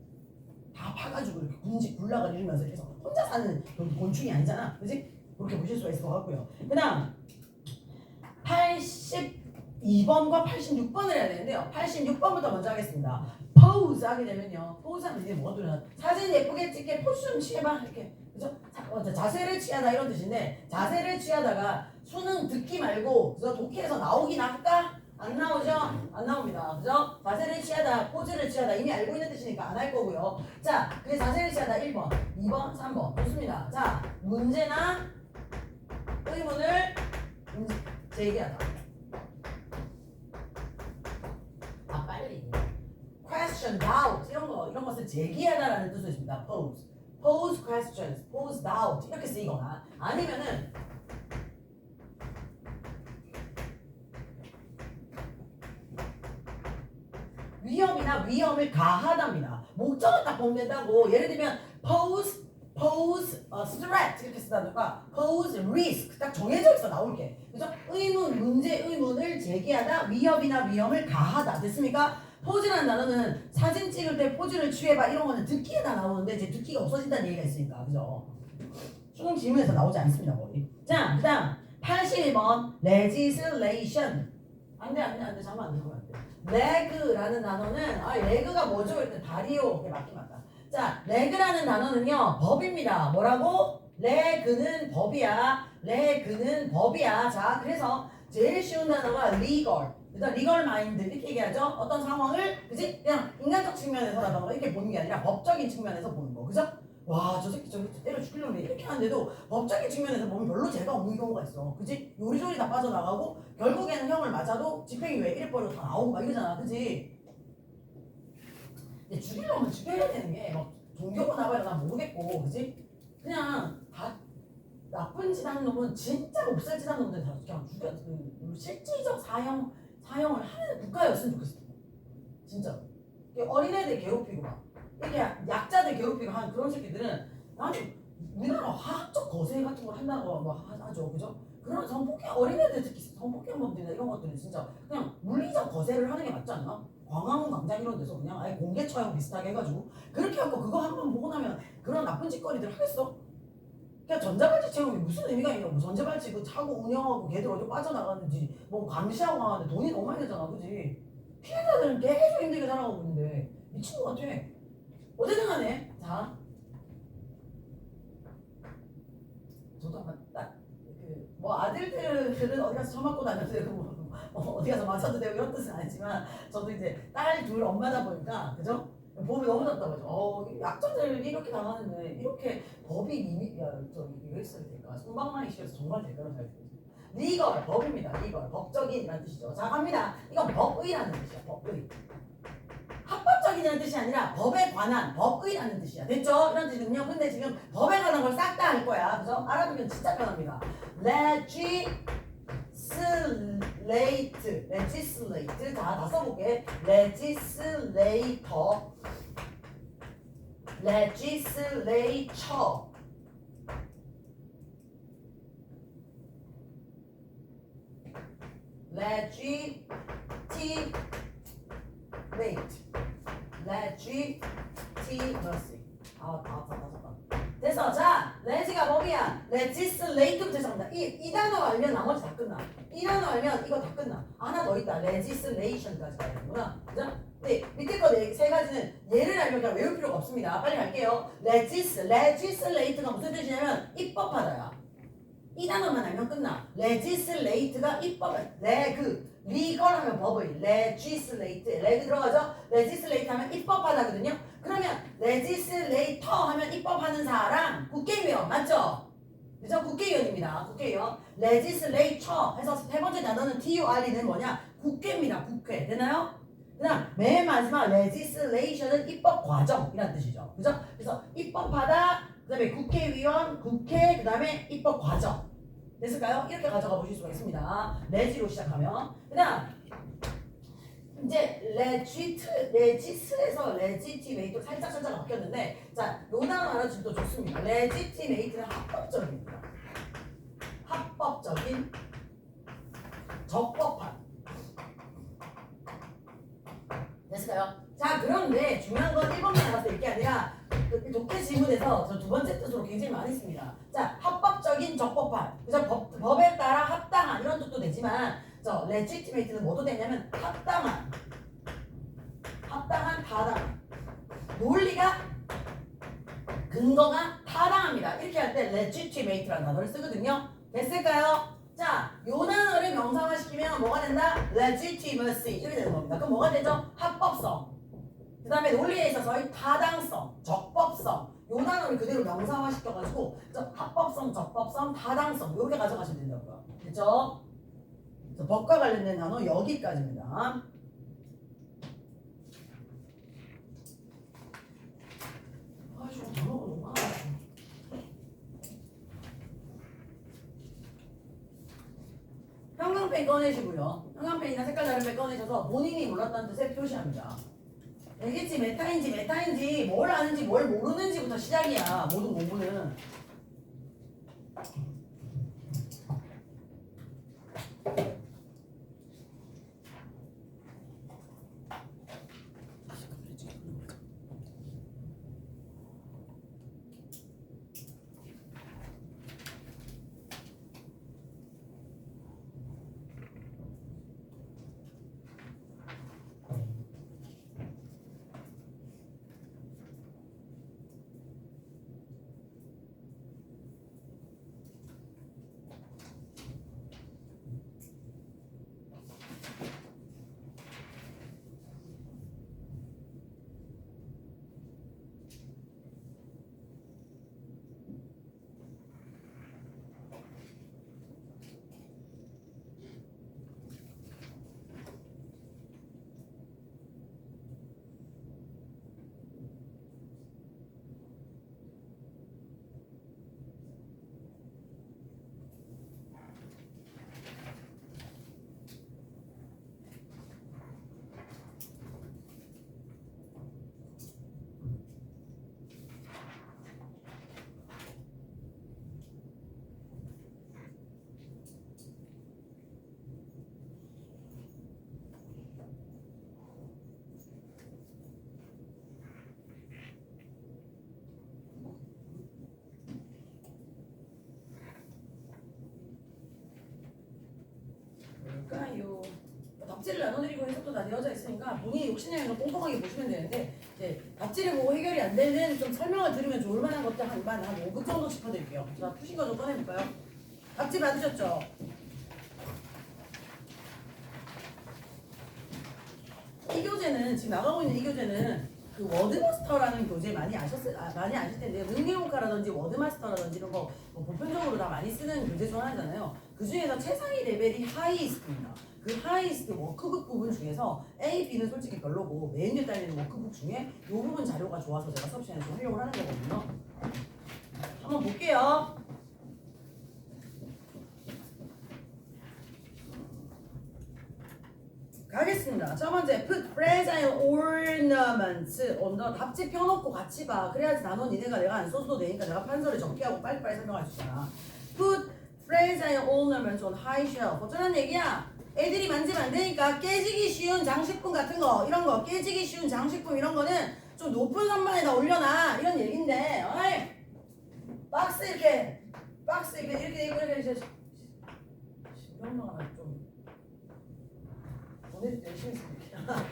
다 파가지고 이렇게 군집군락을 이루면서 이렇게 해서 혼자 사는 곤충이 아니잖아. 그지? 그렇게 보실 수가 있을 것 같고요. 그 다음 82번과 86번을 해야 되는데요. 86번부터 먼저 하겠습니다. 포즈 하게 되면요. 포즈 하면 이게 뭐가 들어나? 사진 예쁘게 찍게 포즈 좀 취해봐. 이렇게. 그죠? 자세를 취하다 이런 뜻인데 자세를 취하다가 수능 듣기 말고 그래서 독해에서 나오긴 할까? 안 나오죠? 안 나옵니다. 그죠? 자세를 취하다, 포즈를 취하다 이미 알고 있는 뜻이니까 안 할 거고요. 자, 그 자세를 취하다 1번, 2번, 3번. 좋습니다. 자, 문제나 의문을 제기하다. 빨리. question, doubt 이런 것을 제기하다라는 뜻으로 있습니다. pose questions, pose doubt 이렇게 쓰이거나 아니면은 위험이나 위험을 가하답니다. 목적을 딱 보면 된다고. 예를 들면 pose threat 이렇게 쓰다든가 pose risk 딱 정해져 있어 나올게. 그죠? 문제 의문을 제기하다 위협이나 위험을 가하다. 됐습니까? 포즈라는 단어는 사진 찍을 때 포즈를 취해봐 이런 거는 듣기에다 나오는데 이제 듣기가 없어진다는 얘기가 있으니까 그죠? 수능 질문에서 나오지 않습니다 거의. 자, 그 다음 81번 legislation 안돼 잠깐만 안 들고 안돼. leg라는 단어는 leg가 뭐죠? 일단 다리요. 맞긴 맞다. 자, leg라는 단어는요 법입니다. 뭐라고? leg는 법이야. leg는 법이야. 자, 그래서 제일 쉬운 단어가 legal. 그래서 legal mind 이렇게 얘기하죠. 어떤 상황을 그지? 그냥 인간적 측면에서라던가 이렇게 보는 게 아니라 법적인 측면에서 보는 거. 그죠? 와, 저 새끼 때려 죽이려고 이렇게 하는데도 법적인 측면에서 보면 별로 죄가 없는 경우가 있어. 그지? 요리조리 다 빠져나가고 결국에는 형을 맞아도 집행유예 1벌로 다 나오고 막 이러잖아. 그지? 근데 죽이려면 죽여야 되는 게 막 종교고 나봐야 난 모르겠고 그지? 그냥 다 나쁜 짓 하는 놈은 진짜 몹쓸 짓 하는 놈들 다 그냥 죽여 실질적 사형을 하는 국가였으면 좋겠어. 진짜 어린애들 괴롭히고 막 이렇게 약자들 괴롭히고 하는 그런 새끼들은 나는 우리나라 뭐 화학적 거세 같은 걸 한다고 뭐 하죠, 그죠? 그런 성폭행 어린애들 특히 성폭행범들이나 이런 것들은 진짜 그냥 물리적 거세를 하는 게 맞지 않나? 광화문 광장 이런 데서 그냥 아예 공개 처형 비슷하게 해가지고 그렇게 하고 그거 한 번 보고 나면 그런 나쁜 짓거리들 하겠어? 그냥 전자발찌 채용이 무슨 의미가 있냐고. 전자발찌 그 차고 운영하고 걔들 어디 빠져나갔는지 뭐 감시하고 하는데 돈이 너무 많이 들잖아, 그지? 피해자들은 계속 힘들게 살아가고 있는데 미친 것 같아. 어쨌든 간에 자 저도 아마 딱그뭐 아들들은 어디 가서 처맞고 다녀도 되고 어디 가서 맞아도 되고 이런 뜻은 아니지만 저도 이제 딸 둘 엄마다 보니까 그죠? 보험이 너무 답답하죠. 약자들이 이렇게 당하는데 이렇게 법이 저기 왜 써야 될까? 손방망이 씌워서 정말 될까요? 잘 듣고. 리걸 법입니다. 리걸 법적인이라는 뜻이죠. 자 갑니다. 이건 법의라는 뜻이야. 법의. 합법적이라는 뜻이 아니라 법에 관한 법의라는 뜻이야. 됐죠? 이런 뜻이군요. 근데 지금 법에 관한 걸 싹 다 할 거야. 그죠? 알아두면 진짜 편합니다. legislate. 자, 다 써볼게. legislator. legislature. legitimacy. 됐어. 자, 레지가 법이야. legislate부터 시작합니다. 이 단어 알면 나머지 다 끝나. 이 단어 알면 이거 다 끝나. 하나 더 있다. legislation까지 가야 되는구나. 그죠? 네, 밑에 거 세 가지는 얘를 알면 그냥 외울 필요가 없습니다. 빨리 갈게요. legislate가 무슨 뜻이냐면 입법하다야. 이 단어만 알면 끝나. legislate가 입법을. legal 하면 법의. legislate. 레그 들어가죠? legislate 하면 입법하다거든요. 그러면 legislator 하면 입법하는 사람. 국회의원. 맞죠? 그죠? 국회의원입니다. 국회의원. legislature 해서 세 번째 단어는 TURE는 뭐냐? 국회입니다. 국회. 되나요? 그 다음 맨 마지막 legislation은 입법 과정이라는 뜻이죠. 그죠? 그래서 입법하다, 그 다음에 국회의원, 국회, 그 다음에 입법 과정. 됐을까요? 이렇게 가져가 보실 수가 있습니다. 레지로 시작하면. 그 다음 이제 레지스에서 legitimate로 살짝 바뀌었는데 자, 요 단어 알아주시면 또 좋습니다. legitimate는 합법적입니다. 합법적인, 적법한. 됐을까요? 자, 그런데 중요한 건 1번만 알아서 될 게 아니라 독해 지문에서 저 두 번째 뜻으로 굉장히 많이 씁니다. 자, 합법적인, 적법한. 그래서 법에 따라 합당한 이런 뜻도 되지만 저 legitimate는 뭐도 되냐면 합당한, 타당한. 논리가, 근거가 타당합니다. 이렇게 할 때 legitimate라는 단어를 쓰거든요. 됐을까요? 자, 요 단어를 명사화시키면 뭐가 된다? legitimacy 이렇게 되는 겁니다. 그럼 뭐가 되죠? 합법성. 그 다음에 논리에 있어서의 타당성, 적법성. 요 단어를 그대로 명사화시켜가지고 합법성, 적법성, 타당성 이렇게 가져가시면 된다고요. 됐죠? 법과 관련된 단어 여기까지입니다. 아이고, 단어가 너무 많아. 형광펜 꺼내시고요. 형광펜이나 색깔 다른 펜 꺼내셔서 본인이 몰랐다는 뜻에 표시합니다. 알겠지? 메타인지 뭘 아는지 뭘 모르는지부터 시작이야. 모든 공부는. 뭘까요? 답지를 나눠드리고 해석도 다 되어져 있으니까 본인이 욕심내는 거 꼼꼼하게 보시면 되는데 이제 답지를 보고 해결이 안 되는 좀 설명을 들으면 좋을 만한 것들 한 5급 정도 짚어드릴게요. 자, 푸신 거 좀 꺼내볼까요? 답지 받으셨죠? 이 교재는 지금 나가고 있는 이 교재는 그 워드마스터라는 교재 많이 많이 아실 텐데요. 능력효과라든지 워드마스터라든지 이런 거뭐 보편적으로 다 많이 쓰는 교재 중 하나잖아요. 그 중에서 최상위 레벨이 하이스트입니다. 그 하이스트 워크북 부분 중에서 A, B는 솔직히 별로고 메인 에 딸리는 워크북 중에 이 부분 자료가 좋아서 제가 수업 시간에 좀 활용을 하는 거거든요. 한번 볼게요. 가겠습니다. 첫 번째, put fragile ornaments on the 답지 펴놓고 같이 봐. 그래야지 단원 니네가 내가 안 써도 되니까 내가 판서를 적게 하고 빨리빨리 설명할 수 있잖아. put fragile ornaments on high shelf. 어쩌란 얘기야? 애들이 만지면 안 되니까 깨지기 쉬운 장식품 같은 거, 이런 거, 깨지기 쉬운 장식품 이런 거는 좀 높은 선반에다 올려놔. 이런 얘긴데, 어이? 박스 이렇게 이렇게 신경망하면 좀 오늘 열심히 했습니다.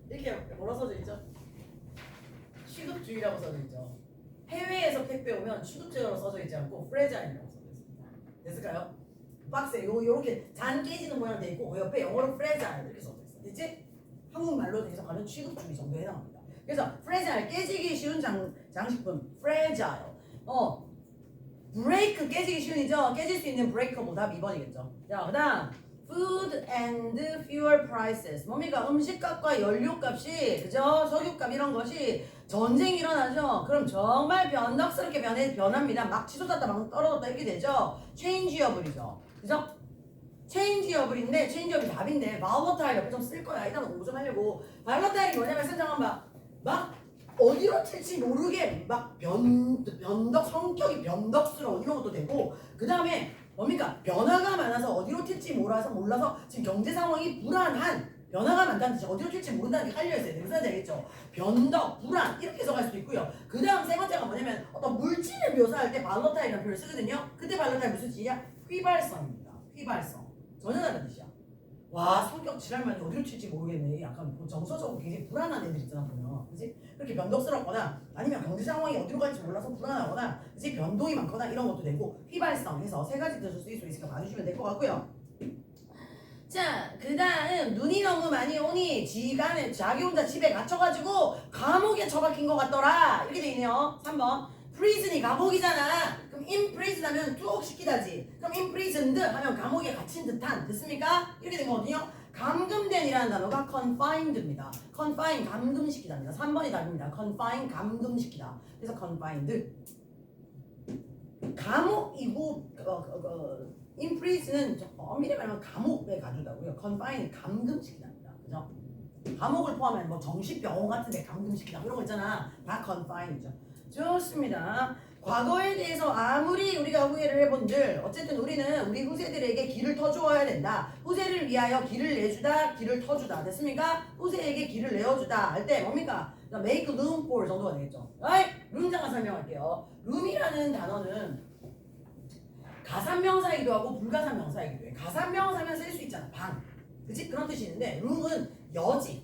이렇게 뭐라 써져 있죠? 취급주의라고 써져 있죠. 해외에서 택배 오면 취급주의라고 써져 있지 않고 프레자일이라고 써져 있습니다. 됐을까요? 박스에 요렇게 잔 깨지는 모양 돼 있고 그 옆에 영어로 프레자일 이렇게 써져 있어. 됐지? 한국말로 해석하면 취급주의 정도에 해당합니다. 그래서 프레자일 깨지기 쉬운 장식품 프레자일. 브레이크 깨지기 쉬운이죠. 깨질 수 있는 브레이커보다 2번이겠죠. 자, 그다음 food and fuel prices. 뭡니까? 음식값과 연료값이 그죠? 석유값 이런 것이 전쟁이 일어나죠. 그럼 정말 변덕스럽게 변합니다. 막 치솟았다 막 떨어졌다 이렇게 되죠. changeable이죠. 그죠? changeable인데 changeable이 답인데 volatile 옆에 좀 쓸 거야. 일단 공부 좀 하려고. volatile이 뭐냐면 선정한 막 어디로 튈지 모르게 막 변덕 성격이 변덕스러운 이런 것도 되고 그 다음에 뭡니까 변화가 많아서 어디로 튈지 몰라서 지금 경제 상황이 불안한 변화가 많다는 뜻이 어디로 튈지 모른다는 게 깔려 있어요. 무슨 말인지 알겠죠? 변덕, 불안 이렇게 해석할 수도 있고요. 그 다음 세 번째가 뭐냐면 어떤 물질을 묘사할 때 발로타일이라는 표현을 쓰거든요. 그때 발로타일 무슨 뜻이냐? 휘발성입니다. 휘발성. 전혀 다른 뜻이야. 와 성격 지랄만 어디로 튈지 모르겠네. 약간 정서적으로 굉장히 불안한 애들 있잖아 보면, 그렇지? 그렇게 변덕스럽거나 아니면 경제 상황이 어디로 갈지 몰라서 불안하거나, 그렇지? 변동이 많거나 이런 것도 되고 휘발성 해서 세 가지 뜻을 쓰일 수 있으니까 봐주시면 될 것 같고요. 자, 그 다음 눈이 너무 많이 오니 지간에 자기 혼자 집에 갇혀가지고 감옥에 처박힌 것 같더라 이렇게 돼 있네요. 3번 prison이 감옥이잖아. 그럼 imprisoned 하면 투옥시키다지. 그럼 imprisoned 하면 감옥에 갇힌 듯한. 됐습니까? 이렇게 된 거거든요. 감금된이라는 단어가 confined입니다. confine 감금시키다입니다. 3번이 답입니다. confine 감금시키다. 그래서 confined 감옥이고 imprison은 엄밀히 말하면 감옥에 가두다고요. confine 감금시키다입니다. 그죠? 감옥을 포함한 뭐 정신병원 같은 데 감금시키다 이런 거 있잖아. 다 confine이죠. 좋습니다. 과거에 대해서 아무리 우리가 후회를 해본들 어쨌든 우리는 우리 후세들에게 길을 터주어야 된다. 후세를 위하여 길을 내주다, 길을 터주다. 됐습니까? 후세에게 길을 내어주다 할 때 뭡니까? make room for 정도가 되겠죠. 룸 잠깐 설명할게요. 룸이라는 단어는 가산명사이기도 하고 불가산명사이기도 해. 가산명사면 쓸 수 있잖아. 방. 그치? 그런 뜻이 있는데 룸은 여지.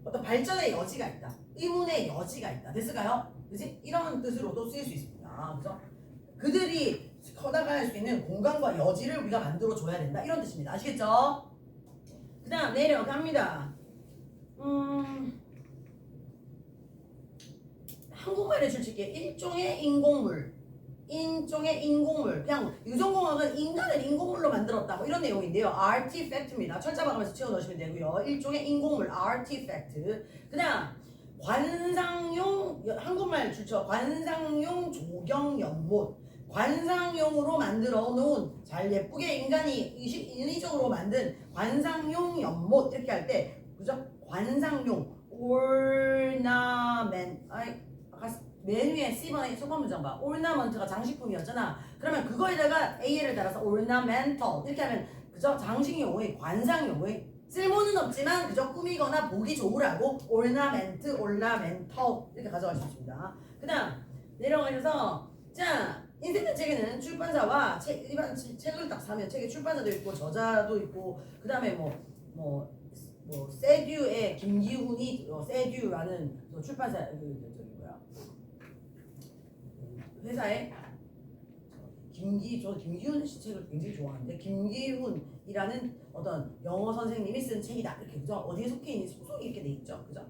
어떤 발전의 여지가 있다. 의문의 여지가 있다. 됐을까요? 그치? 이런 뜻으로도 쓰일 수 있습니다. 그죠? 그들이 커나갈 수 있는 공간과 여지를 우리가 만들어줘야 된다. 이런 뜻입니다. 아시겠죠? 그 다음 내려갑니다. 한국말에 솔직히 일종의 인공물. 그냥 유전공학은 인간을 인공물로 만들었다 뭐 이런 내용인데요. artifact입니다. 철자 박으면서 채워 넣으시면 되고요. 일종의 인공물 artifact. 그 다음 관상용 한국말 좋죠. 관상용 조경 연못. 관상용으로 만들어 놓은 잘 예쁘게 인간이 인위적으로 만든 관상용 연못 이렇게 할 때 그죠? 관상용 ornament 맨 위에 C번에 소판 문장 봐. ornament가 장식품이었잖아. 그러면 그거에다가 AL을 달아서 ornamental 이렇게 하면 그죠? 장식용의 관상용의 쓸모는 없지만 그저 꾸미거나 보기 좋으라고 ornamental 이렇게 가져갈 수 있습니다. 그 다음 내려가셔서 자 인생의 책에는 출판사와 일반 책을 딱 사면 책에 출판사도 있고 저자도 있고 그 다음에 세듀의 김기훈이 세듀라는 출판사 저기 뭐야 회사에 저 김기훈 씨 책을 굉장히 좋아하는데 김기훈이라는 어떤 영어 선생님이 쓴 책이다 이렇게 그죠? 어디에 속해 있는 소속이 이렇게 돼 있죠, 그죠?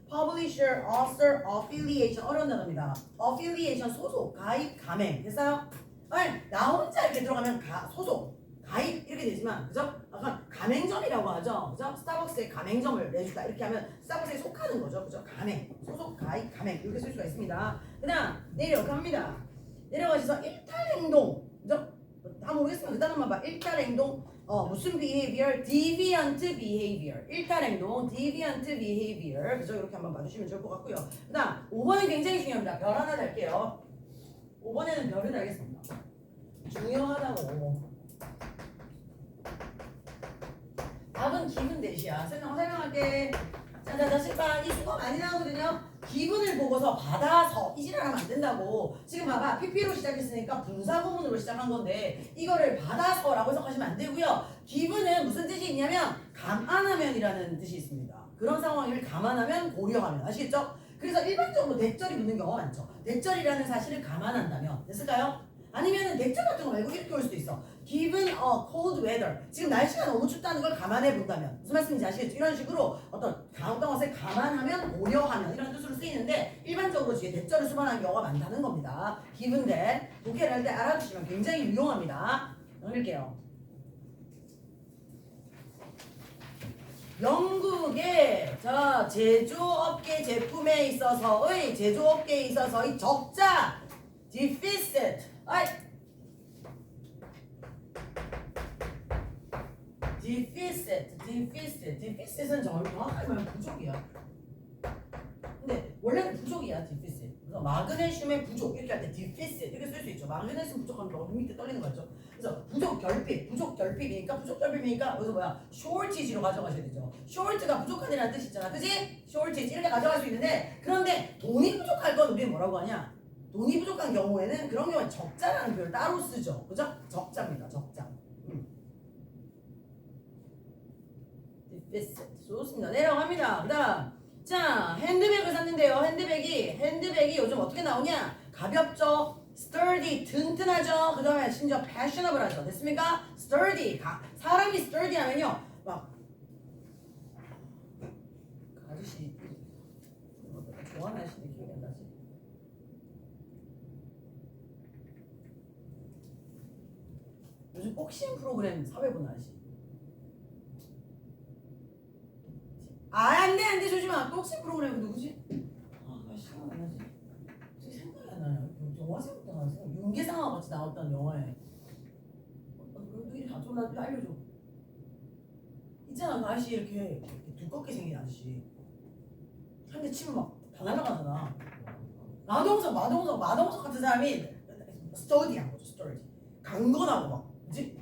Publisher, author, affiliation 어려운 단어입니다. affiliation 소속, 가입, 가맹 됐어요? 아니 나 혼자 이렇게 들어가면 소속, 가입 이렇게 되지만 그죠? 약간 가맹점이라고 하죠, 그죠? 스타벅스에 가맹점을 내주다 이렇게 하면 스타벅스에 속하는 거죠, 그죠? 가맹, 소속, 가입, 가맹 이렇게 쓸 수가 있습니다. 그다음 내려갑니다. 내려가셔서 일탈행동, 그죠? 다 모르겠으면 그 단어만 봐. 일탈행동, 무슨 behavior? deviant behavior. 일탈행동, deviant behavior. 그죠? 이렇게 한번 봐주시면 좋을 것 같고요. 그 다음 5번은 굉장히 중요합니다. 별 하나 달게요. 5번에는 별을 달겠습니다. 중요하다고. 답은 기분 대시야. 설명할게. 자, 실파 이 수가 많이 나오거든요. 기분을 보고서 받아서 이 지랄하면 안 된다고. 지금 봐봐. PP로 시작했으니까 분사구문으로 시작한 건데 이거를 받아서라고 해석하시면 안 되고요. 기분은 무슨 뜻이 있냐면 감안하면이라는 뜻이 있습니다. 그런 상황을 감안하면 고려하면 아시겠죠? 그래서 일반적으로 대절이 붙는 경우가 많죠. 대절이라는 사실을 감안한다면 됐을까요? 아니면은 대절 같은 거 말고 이렇게 올 수도 있어. Given a cold weather. 지금 날씨가 너무 춥다는 걸 감안해 본다면 무슨 말씀인지 아시겠죠? 이런 식으로 어떤 어떤 것을 감안하면 고려하면 이런 뜻으로 쓰이는데 일반적으로 뒤에 대절을 수반하는 경우가 많다는 겁니다. Given that 독해를 할 때 알아두시면 굉장히 유용합니다. 읽을게요. 영국의 제조업계 제품에 있어서의 제조업계에 있어서의 적자 deficit deficit은 정확하게 말하면 부족이야. 근데 원래는 부족이야 deficit. 그래서 마그네슘의 부족 이렇게 할 때 deficit 이렇게 쓸 수 있죠. 마그네슘 부족하면 너무 밑에 떨리는 거죠. 그래서 부족 결핍이니까 여기서 뭐야 shortage로 가져가셔야 되죠. short가 부족한이라는 뜻이 있잖아, 그지? shortage 이렇게 가져갈 수 있는데 그런데 돈이 부족할 건 우리는 뭐라고 하냐? 돈이 부족한 경우에는 그런 경우에 적자라는 표현을 따로 쓰죠. 그죠? 적자입니다. 적자. 좋습니다. 내려갑니다. 그 다음 자 핸드백을 샀는데요. 핸드백이 요즘 어떻게 나오냐? 가볍죠? sturdy 튼튼하죠? 그 다음에 심지어 fashionable하죠. 됐습니까? sturdy 사람이 sturdy 하면요 막 아저씨 좋아하는 아저씨인데 기억이 안 나지? 요즘 복싱 프로그램 사회 보는 아저씨. 안돼 조심하. 복싱 프로그램 누구지? 시간 안 나지. 생각이 안 나요. 영화 생각도 안 나서 윤계상하고 같이 나왔던 영화에 좀 알려줘. 있잖아 그 아저씨 이렇게 두껍게 생긴 아저씨 한 대 치면 막 다 날아가잖아. 마동석 같은 사람이 스터디한 거죠. 스터디 강건하고 막 그치?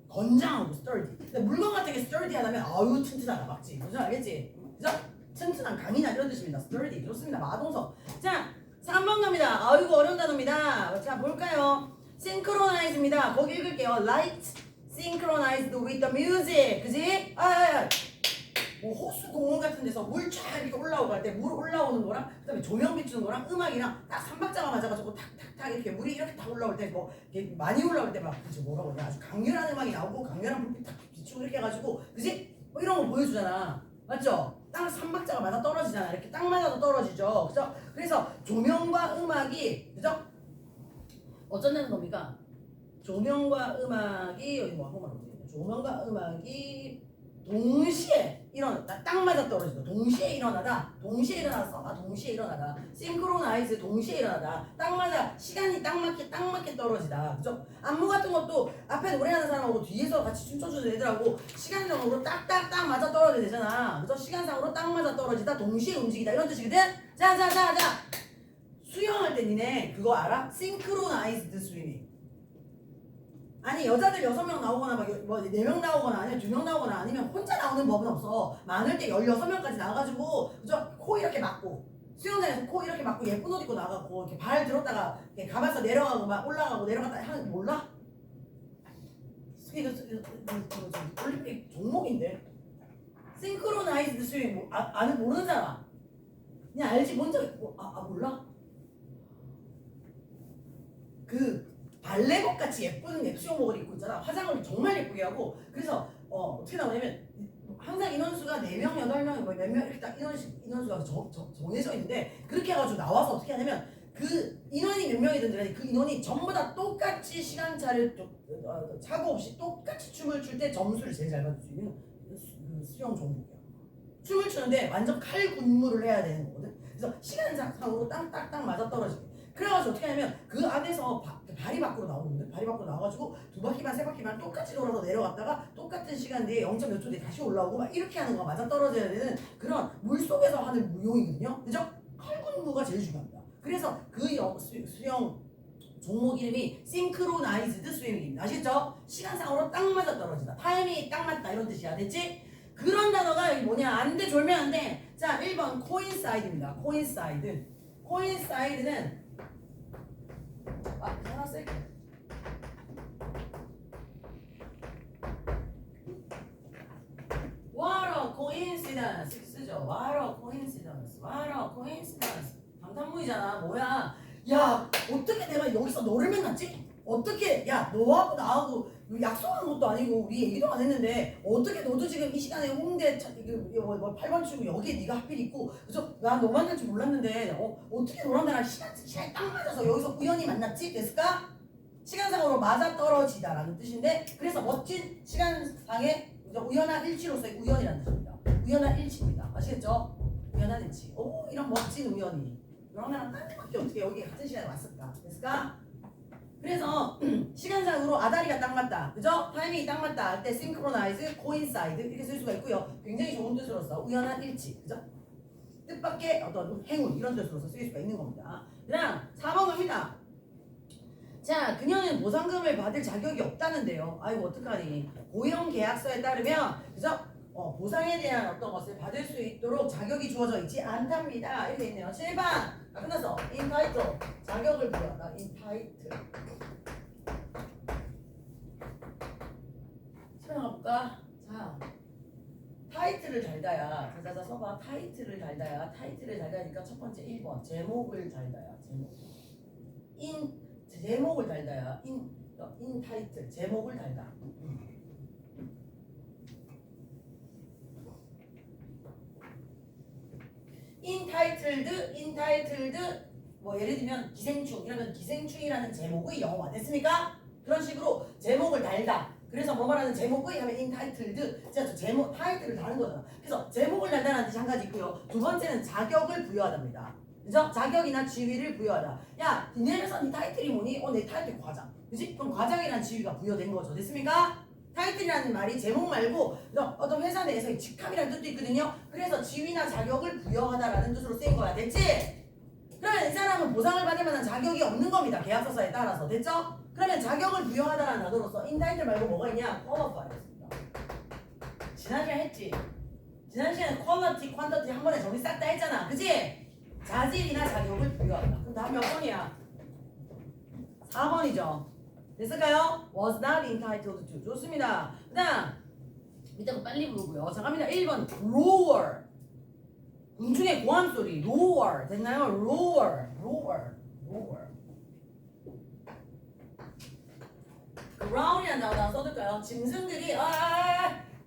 건장하고 스터디. 근데 물건 같은 게 스터디하다면 아유 튼튼하다 맞지? 무슨 알겠지? 그죠? 튼튼한 강인한 이런 뜻입니다. 스터디 좋습니다. 마동석. 자 3번 갑니다. 아이고 어려운 단어입니다. 자 볼까요? synchronize입니다. 거기 읽을게요. light synchronized with the music. 그지? 뭐 호수 공원 같은 데서 물 쫙 이렇게 올라오고 할 때 물 올라오는 거랑 그다음에 조명 비추는 거랑 음악이랑 딱 삼박자가 맞아가지고 탁탁탁 이렇게 물이 이렇게 딱 올라올 때 뭐 많이 올라올 때 막 그치 뭐라고 그래 아주 강렬한 음악이 나오고 강렬한 불빛 딱 비추고 이렇게 해가지고 그지? 뭐 이런 거 보여주잖아. 맞죠? 딱 삼박자가 맞아 떨어지잖아. 이렇게 딱 맞아도 떨어지죠. 그죠? 그래서 조명과 음악이 그죠? 어쩐다는 겁니까? 조명과 음악이 여기 뭐 한번 보세요. 조명과 음악이 동시에 일어났다. 딱 맞아 떨어지다. 동시에 일어나다. 동시에 일어나다. 싱크로나이즈 동시에 일어나다. 딱 맞아. 시간이 딱 맞게 떨어지다. 그죠? 안무 같은 것도 앞에 노래하는 사람하고 뒤에서 같이 춤춰주는 애들하고 시간상으로 딱딱딱 맞아 떨어져야 되잖아. 그죠? 시간상으로 딱 맞아 떨어지다. 동시에 움직이다. 이런 뜻이거든? 자. 수영할 때 니네 그거 알아? 싱크로나이즈드 스위밍. 아니 여자들 6명 나오거나 막 4명 나오거나 아니면 2명 나오거나 아니면 혼자 나오는 법은 없어. 많을 때 16명까지 나와가지고 그죠? 코 이렇게 막고 수영장에서 코 이렇게 막고 예쁜 옷 입고 나가고 이렇게 발 들었다가 이렇게 가면서 내려가고 막 올라가고 내려갔다 하는 거 몰라? 이거 올림픽 종목인데 싱크로나이즈드 스윙 아는 모르는 사람 그냥 알지 먼저 몰라? 그 발레복 같이 예쁜 수영복을 입고 있잖아. 화장을 정말 예쁘게 하고 그래서 어떻게 나오냐면 항상 인원수가 4명, 8명, 뭐 몇 명 이렇게 딱 인원수가 정해져 있는데 그렇게 해가지고 나와서 어떻게 하냐면 그 인원이 몇 명이든 간에 그 인원이 전부 다 똑같이 시간차를 차고 없이 똑같이 춤을 출 때 점수를 제일 잘 받을 수 있는 수영 종목이야. 춤을 추는데 완전 칼군무를 해야 되는 거거든. 그래서 시간상으로 딱딱딱 맞아떨어지게. 그래가지고 어떻게 하냐면 그 안에서 발이 밖으로 나오는데 발이 밖으로 나와가지고 2바퀴만 3바퀴만 똑같이 돌아서 내려갔다가 똑같은 시간 뒤에 0점 몇 초 뒤에 다시 올라오고 막 이렇게 하는 거 맞아떨어져야 되는 그런 물속에서 하는 무용이거든요. 그죠? 칼군무가 제일 중요합니다. 그래서 그 수영 종목 이름이 싱크로나이즈드 스위밍입니다. 아시겠죠? 시간상으로 딱 맞아떨어지다. 타이밍이 딱 맞다 이런 뜻이야. 됐지? 그런 단어가 여기 뭐냐? 안 돼, 졸면 안 돼. 자, 1번 코인사이드입니다. 코인사이드. 코인사이드는 하나 쓸게. What a coincidence. 쓰죠. What a coincidence. What a coincidence. 방탄무이잖아. 뭐야? 야, 어떻게 내가 여기서 너를 만났지? 어떻게? 야, 너하고 나하고 약속한 것도 아니고 우리 얘기도 안 했는데 어떻게 너도 지금 이 시간에 홍대 8번 출구 여기에 네가 하필 있고 그래서 나 너 만날 줄 몰랐는데 어떻게 너랑 나랑 시간이 딱 맞아서 여기서 우연히 만났지? 됐을까? 시간상으로 맞아떨어지다라는 뜻인데 그래서 멋진 시간상의 우연한 일치로서의 우연이라는 뜻입니다. 우연한 일치입니다. 아시겠죠? 우연한 일치. 오, 이런 멋진 우연이 너랑 나랑 딱 맞게 어떻게 여기 같은 시간에 왔을까? 됐을까? 그래서 시간상으로 아다리가 딱 맞다, 그죠? 타이밍이 딱 맞다 할 때 싱크로나이즈, 코인사이드 이렇게 쓸 수가 있고요. 굉장히 좋은 뜻으로서 우연한 일치, 그죠? 뜻밖의 어떤 행운 이런 뜻으로서 쓰일 수가 있는 겁니다. 그다음 4번 갑니다. 자, 그녀는 보상금을 받을 자격이 없다는데요. 아이고 어떡하니? 고용 계약서에 따르면 그죠? 보상에 대한 어떤 것을 받을 수 있도록 자격이 주어져 있지 않답니다. 이렇게 있네요. 7번 끝나서 entitle 자격을 부여하다. entitle 설명해볼까? 자, 타이틀을 달다야. 자자자 써봐. 타이틀을 달다야. 타이틀을 달다니까 첫 번째 1번 제목을 달다야. 제목을 달다야. 인 타이틀 제목을 달다. 인타이틀드 뭐 예를 들면 기생충 이러면 기생충이라는 제목의 영화 됐습니까? 그런 식으로 제목을 달다. 그래서 뭐 말하는 제목의 하면 인타이틀드 진짜 제목 타이틀을 다는 거잖아. 그래서 제목을 달다는 뜻이 한 가지 있고요. 두 번째는 자격을 부여하답니다. 그죠? 자격이나 지위를 부여하다. 야, 니네에서 네 타이틀이 뭐니? 내 타이틀 과장. 그지? 그럼 과장이라는 지위가 부여된 거죠. 됐습니까? 타이틀이라는 말이 제목 말고 어떤 회사 내에서의 직함이라는 뜻도 있거든요. 그래서 지위나 자격을 부여하다라는 뜻으로 쓰인 거야. 됐지? 그러면 이 사람은 보상을 받을 만한 자격이 없는 겁니다. 계약서사에 따라서. 됐죠? 그러면 자격을 부여하다라는 단어로서 인타이틀 말고 뭐가 있냐? qualify였습니다. 지난 시간에 했지? 지난 시간에 quality, quantity 한 번에 정리 싹 다 했잖아. 그지? 자질이나 자격을 부여한다. 그럼 다음 몇 번이야? 4번이죠. 됐을까요? was not entitled to. 좋습니다. 그 다음 밑에 거 빨리 부르고요. 자 갑니다. 1번 roar 군중의 고함 소리 roar 됐나요? roar growl이라는 단어 써둘까요?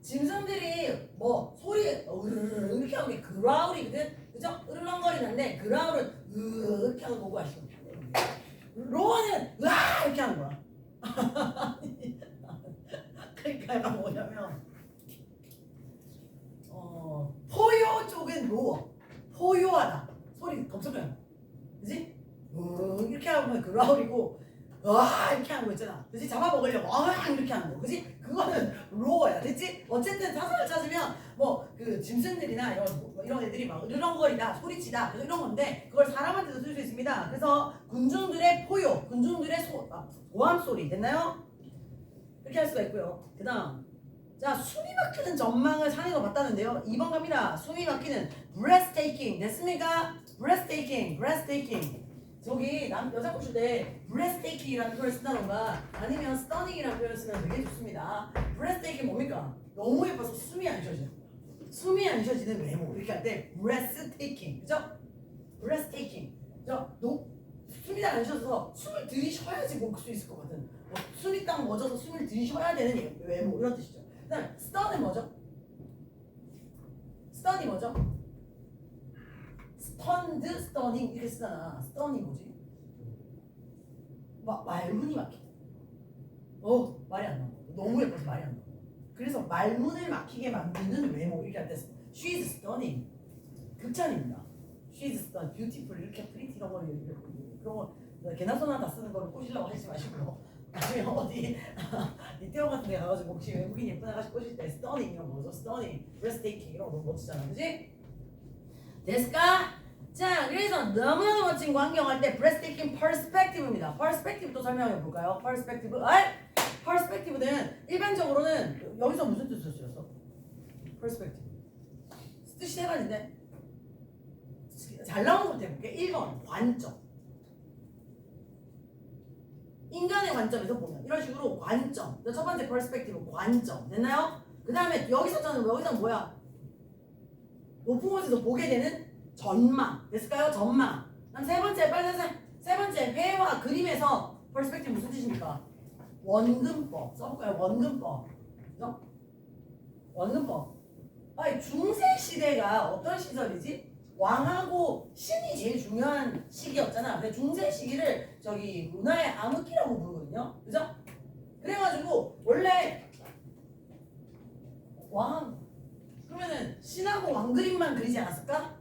짐승들이 뭐 소리 이렇게 하는 게 growl이거든. 그죠? 으르렁거리는데 growl은 이렇게 하는 거고 아시죠? roar는 으아 이렇게 하는 거야. 그러니까 뭐냐면 포효 쪽은 포효하다 소리 엄청 커요. 그지? 이렇게 하면 그라울이고 와 이렇게 하는 거 있잖아. 그지? 잡아먹으려고 와 이렇게 하는 거. 그지? 그거는 로어야. 됐지? 어쨌든 사설을 찾으면 뭐 그 짐승들이나 이런 애들이 막 으르렁거리다 소리치다 이런 건데 그걸 사람한테도 쓸 수 있습니다. 그래서 군중들의 포효 군중들의 고함 소리 됐나요? 이렇게 할 수가 있고요. 그 다음 자 숨이 막히는 전망을 산에서 봤다는데요. 2번 갑니다. 숨이 막히는 breathtaking 됐습니까? breathtaking, breathtaking. 저기 여자 꼬실 때 breathtaking이라는 표현을 쓴다던가 아니면 stunning이라는 표현을 쓰면 되게 좋습니다. breathtaking 뭡니까? 너무 예뻐서 숨이 안 쉬어지는 거야. 숨이 안 쉬어지는 외모 이렇게 할 때 breathtaking, 그죠? breathtaking. 숨이 잘 안 쉬어서 숨을 들이쉬어야지 볼 수 있을 것 같은 숨이 딱 멎어서 숨을 들이쉬어야 되는 외모 이런 뜻이죠. 그다음 stun은 뭐죠? stun이 뭐죠? stunned, stunning 이렇게 쓰잖아. stun이 뭐지? 말문이 막혀. 말이 안 나와. 너무 예뻐서 말이 안 나와. 그래서 말문을 막히게 만드는 외모 이렇게 할 때 she's stunning 극찬입니다. she's stunning, beautiful 이렇게 pretty 이런 거 그런 거 개나 소나 다 쓰는 거를 꼬시려고 하지 마시고요. 나중에 어디 이태원 같은 데 가가지고 혹시 외국인 예쁜 아가씨 꼬실 때 stunning 이런 거죠. stunning, breathtaking 이런 거 너무 멋지잖아, 그지? 됐을까? 자, 그래서 너무너무 멋진 광경할 때 breathtaking perspective입니다. perspective 또 설명해 볼까요? perspective, perspective는 일반적으로는 여기서 무슨 뜻을 쓰였어? perspective 뜻이 세 가지인데 잘 나오는 것부터 해볼게. 1번 관점. 인간의 관점에서 보면 이런 식으로 관점. 첫 번째 perspective 관점 됐나요? 그 다음에 여기서는 뭐야? 높은 곳에서 보게 되는 전망 됐을까요? 전망. 그다음 세 번째 빨간색 세 번째 회화 그림에서 perspective 무슨 뜻입니까? 원근법 써볼까요? 원근법. 그죠? 원근법. 중세 시대가 어떤 시절이지? 왕하고 신이 제일 중요한 시기였잖아. 근데 중세 시기를 저기 문화의 암흑기라고 부르거든요. 그죠? 그래가지고 원래 왕 그러면은 신하고 왕 그림만 그리지 않았을까?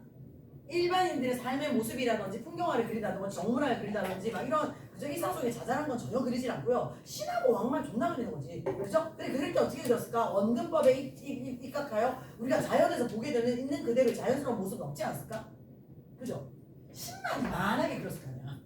일반인들의 삶의 모습이라든지 풍경화를 그린다든지 정문화를 그린다든지 막 이런 그저 일상 속에 자잘한 건 전혀 그리지 않고요. 신하고 왕만 존나 그리는 거지. 그렇죠? 근데 그릴 때 어떻게 그렸을까? 원근법에 입각하여 우리가 자연에서 보게 되는 있는 그대로 자연스러운 모습은 없지 않았을까? 그죠? 신만 이만하게 그렸을 거 아니야.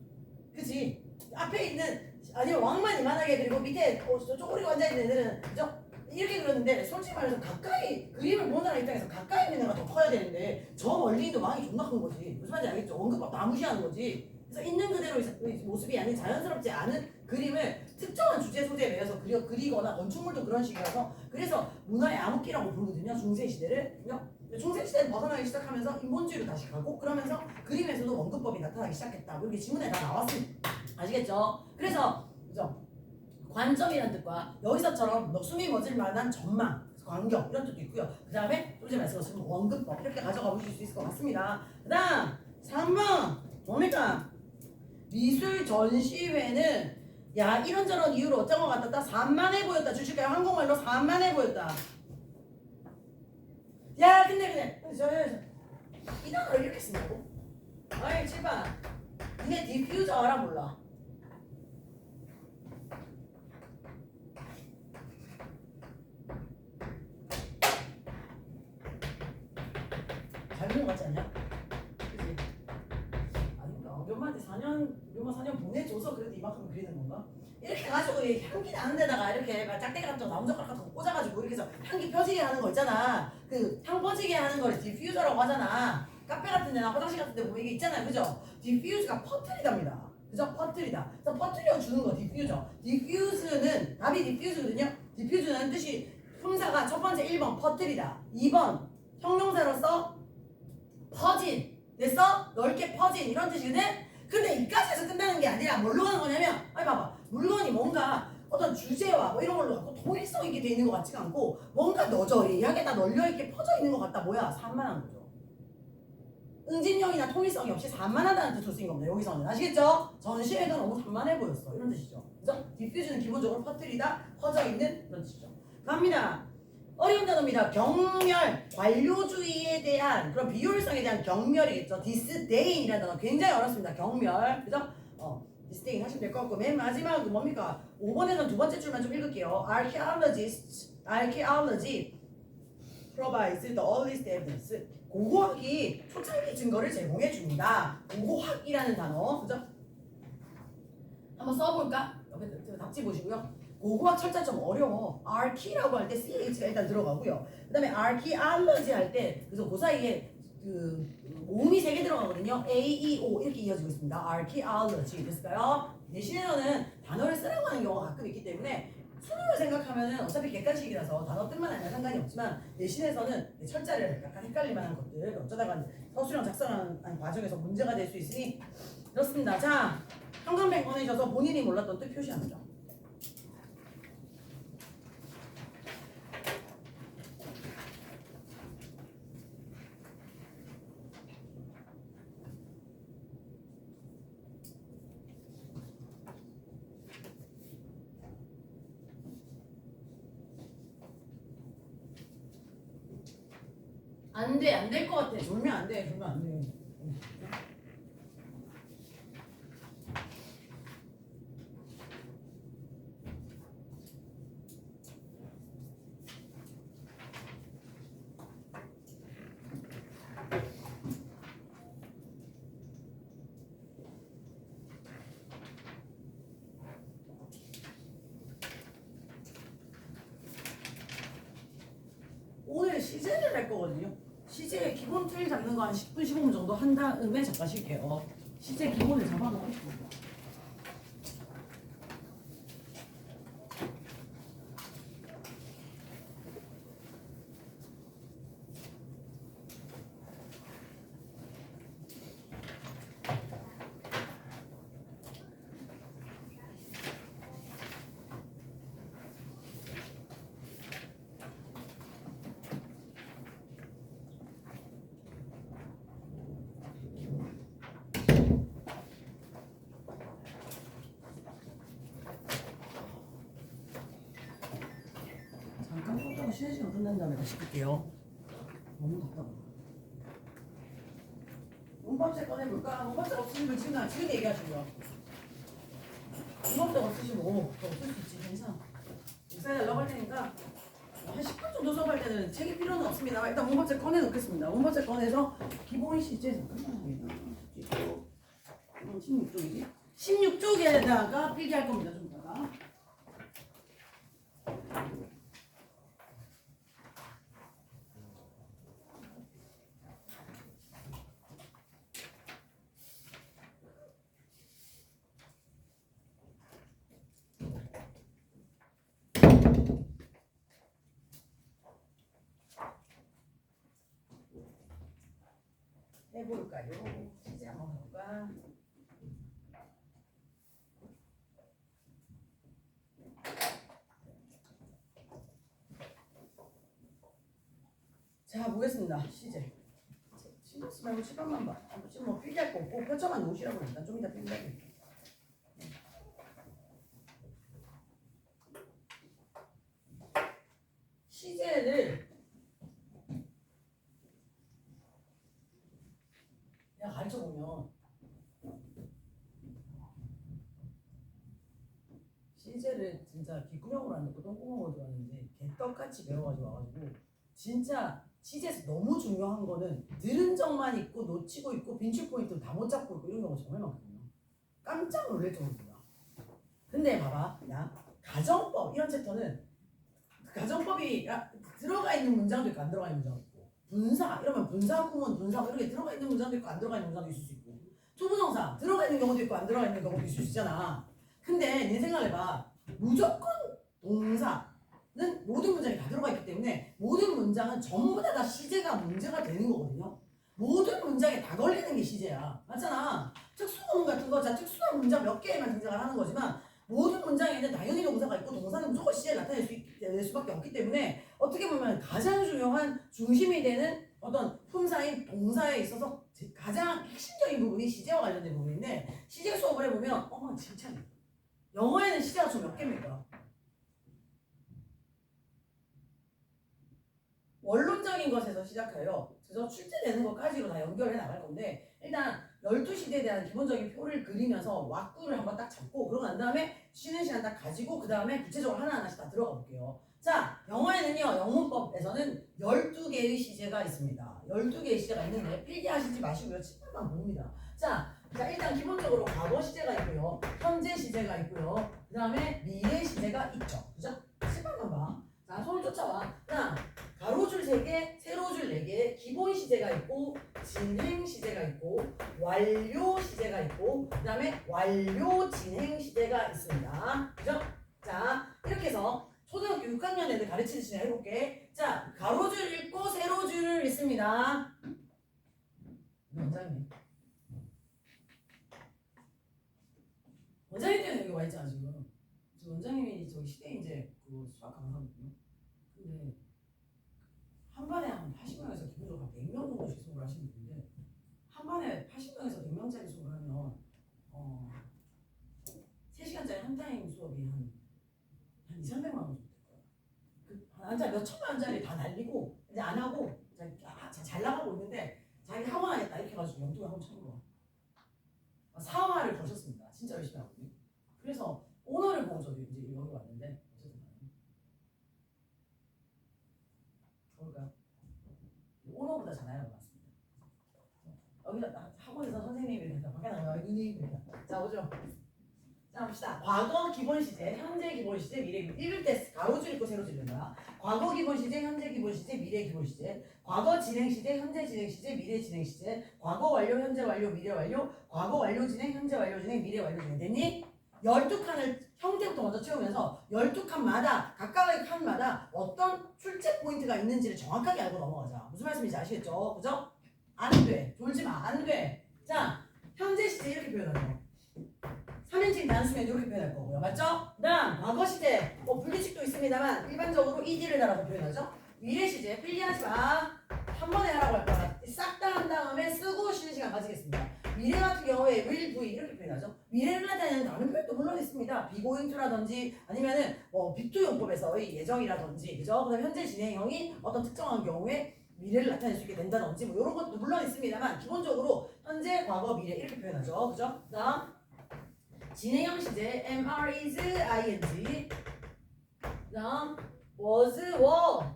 그치? 앞에 있는 아니면 왕만 이만하게 그리고 밑에 쪼그리고 앉아있는 애들은 그죠? 이렇게 그렸는데 솔직히 말해서 가까이 그림을 보는 사람 입장에서 가까이 있는 애가 더 커야 되는데 저 멀리 있는 왕이 존나 큰 거지. 무슨 말인지 알겠죠? 원근법 다 무시하는 거지. 그래서 있는 그대로 모습이 아닌 자연스럽지 않은 그림을 특정한 주제 소재에 매여서 그리거나 건축물도 그런 식이라서 그래서 문화의 암흑기라고 부르거든요. 중세시대를. 중세시대를 벗어나기 시작하면서 인본주의로 다시 가고 그러면서 그림에서도 원근법이 나타나기 시작했다. 이렇게 지문에 다 나왔습니다. 아시겠죠? 그래서 그죠? 관점이라는 뜻과 여기서처럼 숨이 멎을 만한 전망, 광경 이런 뜻도 있고요. 그 다음에 좀 전에 말씀하신 원근법 이렇게 가져가 보실 수 있을 것 같습니다. 그 다음 3번 뭡니까? 미술 전시회는 야 이런저런 이유로 어떤 것 같았다? 산만해 보였다. 주실까요? 한국말로 산만해 보였다. 야 근데 이 단어를 이렇게 쓴다고? 아이 제발 니네 디퓨저 알아 몰라? 잘 그린 것 같지 않냐? 그치? 아닌가? 묘마한테 4년 보내줘서 그래도 이만큼 그리는 건가? 이렇게 가지고 향기 나는 데다가 이렇게 짝대기 같은 거 나무젓가락 같은 거 꽂아가지고 이렇게 해서 향기 펴지게 하는 거 있잖아. 그 향 퍼지게 하는 걸 디퓨저라고 하잖아. 카페 같은 데나 화장실 같은 데 보면 이게 있잖아요. 그죠? 디퓨즈가 퍼뜨리답니다. 그죠? 퍼뜨리다. 그래서 퍼뜨려 주는 거 디퓨저. 디퓨즈는 답이 디퓨즈거든요. 디퓨즈는 뜻이 품사가 첫 번째 1번 퍼뜨리다. 2번 형용사로서 퍼진. 됐어? 넓게 퍼진 이런 뜻이거든? 근데 이까지 해서 끝나는 게 아니라 뭘로 가는 거냐면 봐봐. 물건이 뭔가 어떤 주제와 뭐 이런 걸로 갖고 통일성 있게 돼 있는 것 같지가 않고 뭔가 너저리하게 다 널려있게 퍼져 있는 것 같다. 뭐야? 산만한 거죠. 응집력이나 통일성이 없이 산만하다는 뜻으로 쓰인 겁니다. 여기서는 아시겠죠? 전시회가 너무 산만해 보였어. 이런 뜻이죠. 그죠? 디퓨즈는 기본적으로 퍼뜨리다, 퍼져 있는 그런 뜻이죠. 갑니다. 어려운 단어입니다. 경멸, 관료주의에 대한 그런 비효율성에 대한 경멸이겠죠. disdain이라는 단어 굉장히 어렵습니다. 경멸, 그죠? disdain 하시면 될 것 같고 맨 마지막 뭡니까? 5번에서는 두 번째 줄만 좀 읽을게요. Archaeology provides the earliest evidence. 고고학이 초창기 증거를 제공해 줍니다. 고고학이라는 단어, 그죠? 한번 써볼까? 옆에 답지 보시고요. 고고학 철자 좀 어려워. archae라고 할 때 ch가 일단 들어가고요. 그 다음에 archaeology 할 때 그래서 그 사이에 모음이 3개 들어가거든요. A, E, O 이렇게 이어지고 있습니다. archaeology 됐을까요? 내신에서는 단어를 쓰라고 하는 경우가 가끔 있기 때문에 수능을 생각하면은 어차피 객관식이라서 단어 뜻만 알면 상관이 없지만 내신에서는 철자를 약간 헷갈릴 만한 것들 어쩌다가 서술형 작성하는 과정에서 문제가 될 수 있으니 그렇습니다. 자, 형광펜 꺼내셔서 본인이 몰랐던 뜻 표시합니다. 안 돼, 안 될 것 같아. 졸면 안 돼, 졸면 안 돼. 오늘 시제를 할 거거든요. 시제 기본 틀 잡는 거 한 10분, 15분 정도 한 다음에 잠깐 쉴게요. 시제 기본을 잡아놓고 있습니다. 잠깐 쉬었다가 쉬는 시간 끝난 다음에 다시 끌게요. 너무 답답하다. 문법책 꺼내볼까? 문법책 없으시면 지금 얘기하시고요. 문법책 없으시면 더 없을 수 있지. 괜찮아. 익사해달라고 할 테니까 한 10분 정도 수업할 때는 책이 필요는 없습니다. 일단 문법책 꺼내놓겠습니다. 문법책 꺼내서 기본 시제에서 끝납니다. 16쪽이지? 16쪽에다가 필기할 겁니다. 좀 이따가. 해볼까요? 시제 한번 해볼까? 자, 보겠습니다. 시제. 시제 쓰 말고 시간만 봐. 지금 뭐 필기할 거 없고 펼쳐만 놓으시라고 일단 좀 이따 필기할게요. 시제를 내가 가르쳐보면 시제를 진짜 귓구녕으로 안 듣고 똥구멍으로 들었는지 개떡같이 배워가지고 와가지고 진짜 시제에서 너무 중요한 거는 들은 적만 있고 놓치고 있고 빈출 포인트 다 못 잡고 있고 이런 경우가 정말 많거든요. 깜짝 놀랄 정도입니다. 근데 봐봐, 야 가정법 이런 챕터는 가정법이 들어가 있는 문장도 있고 안 들어가 있는 문장도 있고 분사 이러면 분사 구문 분사 이렇게 들어가 있는 문장도 있고 안 들어가 있는 문장도 있을 수 있고 투부정사 들어가 있는 경우도 있고 안 들어가 있는 경우도 있을 수 있잖아. 근데 네 생각해봐. 무조건 동사는 모든 문장이 다 들어가 있기 때문에 모든 문장은 전부 다 시제가 문제가 되는 거거든요. 모든 문장에 다 걸리는 게 시제야. 맞잖아. 특수구문 같은 거, 자 특수한 문장 몇 개만 등장을 하는 거지만 모든 문장에는 당연히 동사가 있고 동사는 무조건 시제를 나타낼 수밖에 없기 때문에 어떻게 보면 가장 중요한 중심이 되는 어떤 품사인 동사에 있어서 가장 핵심적인 부분이 시제와 관련된 부분인데 시제 수업을 해보면 진짜 영어에는 시제가 총 몇 개입니까? 원론적인 것에서 시작하여 그래서 출제되는 것까지로 다 연결해 나갈 건데 일단 12시대에 대한 기본적인 표를 그리면서 왁구를 한번 딱 잡고 그러고 난 다음에 쉬는 시간 딱 가지고 그 다음에 구체적으로 하나하나씩 다 들어가 볼게요. 자, 영어에는요. 영문법에서는 12개의 시제가 있습니다. 12개의 시제가 있는데 필기하시지 마시고요. 칠판만 봅니다. 자, 일단 기본적으로 과거 시제가 있고요. 현재 시제가 있고요. 그 다음에 미래 시제가 있죠. 그죠? 칠판만 봐. 자, 손을 쫓아와. 자, 가로줄 3개, 세로줄 4개, 기본 시제가 있고 진행 시제가 있고 완료 시제가 있고 그다음에 완료 진행 시제가 있습니다. 그죠? 자, 이렇게 해서 초등학교 6학년 애들 가르치듯이 해볼게. 자, 가로줄 읽고 세로줄 있습니다. 원장님. 원장님 때문에 여기 와 있잖아 지금. 원장님이 저기 시대 이제 그 수학 강사거든요. 근데 한 반에 한 80명에서 기본적으로 한 100명 정도씩 수업을 하시는 분인데 한 반에 80명에서 100명짜리 수업을 하면 3시간짜리 한 타임 수업이 한 2, 300만 원 정도 될 거야. 그 한자 몇 천만 원짜리 다 날리고 이제 안 하고 잘 나가고 있는데 자기 하원하겠다 이렇게 해가지고 영통에 한번 쳐는 거야. 4화를 거셨습니다. 진짜 열심히 하거든요. 그래서 오너를 보고 저도 이제 여기 왔는데 어쨌든 볼까요? 오너보다 잘 나가는 것 같습니다. 여기다 학원에서 선생님이 이렇게 밖에 나가면 눈이 이렇게. 자 보죠. 자 봅시다. 과거 기본 시제, 현재 기본 시제, 미래 읽을 때 가로줄 읽고 세로줄 읽는 거야. 과거 기본 시제, 현재 기본 시제, 미래 기본 시제, 과거 진행 시제, 현재 진행 시제, 미래 진행 시제, 과거 완료, 현재 완료, 미래 완료, 과거 완료 진행, 현재 완료 진행, 미래 완료 진행. 됐니? 12칸을 형태부터 먼저 채우면서 12칸마다 각각의 칸마다 어떤 출제 포인트가 있는지를 정확하게 알고 넘어가자. 무슨 말씀인지 아시겠죠? 그죠? 안 돼. 졸지 마. 안 돼. 자, 현재 시제 이렇게 표현하죠. 3인칭 단수면 이렇게 표현할 거고요. 맞죠? 그다음 과거 시제 분리식도 있습니다만 일반적으로 ed를 달아서 표현하죠. 미래 시제 필리하지 마. 한 번에 하라고 할 거야. 싹 다 한 다음에 쓰고 쉬는 시간 가지겠습니다. 미래 같은 경우에 will be 이렇게 표현하죠. 미래를 나타내는 다른 표현도 물론 있습니다. be going to라든지 아니면은 빅투 용법에서의 예정이라든지 그죠? 그다음 현재 진행형이 어떤 특정한 경우에 미래를 나타낼 수 있게 된다든지 뭐 이런 것도 물론 있습니다만 기본적으로 현재, 과거, 미래 이렇게 표현하죠. 그죠? 그다음 진행형 시제 MR is ing 그다음 was were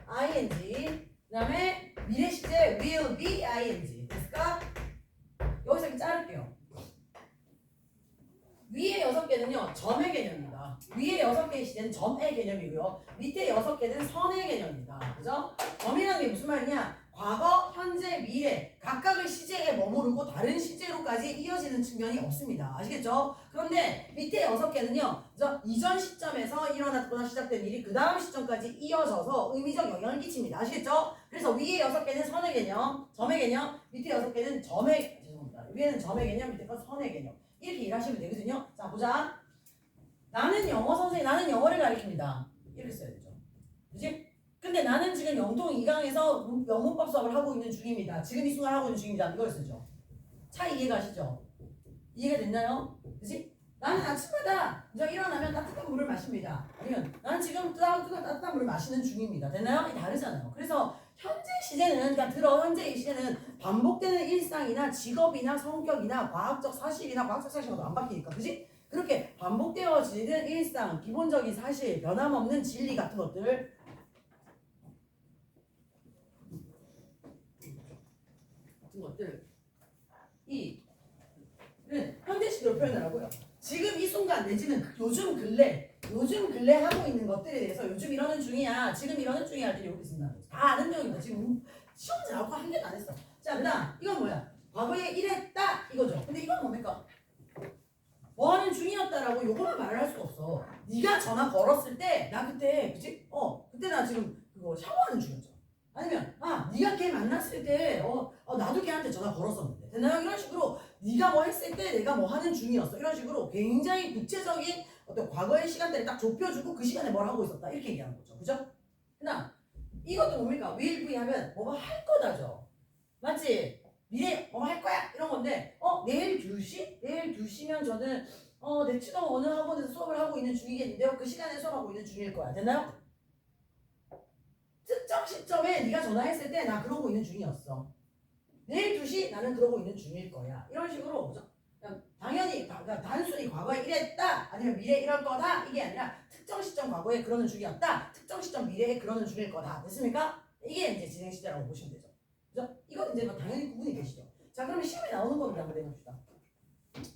ing 그다음에 미래 시제 will be ing 됐을까? 여기서 이렇게 자를게요. 위에 6개는요 점의 개념입니다. 위에 6개의 시제는 점의 개념이고요. 밑에 6개는 선의 개념입니다. 그죠? 점이라는 게 무슨 말이냐? 과거, 현재, 미래 각각의 시제에 머무르고 다른 시제로까지 이어지는 측면이 없습니다. 아시겠죠? 그런데 밑에 6개는요 이전 시점에서 일어났거나 시작된 일이 그 다음 시점까지 이어져서 의미적 영향을 끼칩니다. 아시겠죠? 그래서 위에 6개는 선의 개념, 점의 개념, 밑에 6개는 위에는 점의 개념, 밑에 건 선의 개념. 이렇게 일하시면 되거든요. 자 보자. 나는 영어 선생님, 나는 영어를 가르칩니다. 이렇게 써야 되죠. 그치? 근데 나는 지금 영통 2강에서 영문법 수업을 하고 있는 중입니다. 지금 이 순간 하고 있는 중입니다. 이걸 쓰죠. 차이 이해가시죠? 이해가 됐나요? 그치? 나는 아침마다 이제 일어나면 따뜻한 물을 마십니다. 아니면 나는 지금 따뜻한 물을 마시는 중입니다. 됐나요? 이게 다르잖아요. 그래서 현재 시제는 현재 이 시제는 반복되는 일상이나 직업이나 성격이나 과학적 사실이나 과학적 사실과도 안 바뀌니까 그치? 그렇게 반복되어지는 일상, 기본적인 사실, 변함없는 진리 같은 것들 이는 현재 시제로 표현을 하고요. 지금 이 순간 내지는 요즘 근래 하고 있는 것들에 대해서 요즘 이러는 중이야, 지금 이러는 중이야 할 때 이렇게 쓴다는 거죠. 다 아는 내용입니다. 지금 시험지 나오고 한 개도 안 했어. 자, 그다음 이건 뭐야? 과거에 이랬다 이거죠. 근데 이건 뭡니까? 뭐 하는 중이었다라고 요거만 말을 할 수가 없어. 네가 전화 걸었을 때 나 그때 그치? 그때 나 지금 그거 샤워하는 중이었죠. 아니면 네가 걔 만났을 때 나도 걔한테 전화 걸었었는데 됐나요? 이런 식으로 네가 뭐 했을 때 내가 뭐 하는 중이었어. 이런 식으로 굉장히 구체적인 어떤 과거의 시간대를 딱 좁혀주고 그 시간에 뭘 하고 있었다 이렇게 얘기하는 거죠. 그죠? 그다음 이것도 뭡니까? will be 하면 뭐가 할 거다죠. 맞지? 미래 뭐 할 거야 이런 건데 내일 2시? 내일 2시면 저는 내치동 어느 학원에서 수업을 하고 있는 중이겠는데요. 그 시간에 수업하고 있는 중일 거야. 됐나요? 특정 시점에 네가 전화했을 때 나 그러고 있는 중이었어. 내일 2시 나는 그러고 있는 중일 거야. 이런 식으로 그죠? 그냥 당연히 단순히 과거에 이랬다 아니면 미래에 이럴 거다 이게 아니라 특정 시점 과거에 그러는 중이었다 특정 시점 미래에 그러는 중일 거다. 됐습니까? 이게 이제 진행 시제라고 보시면 되죠. 그죠? 이건 이제 뭐 당연히 구분이 되시죠. 자, 그러면 시험에 나오는 겁니다. 한번 내봅시다.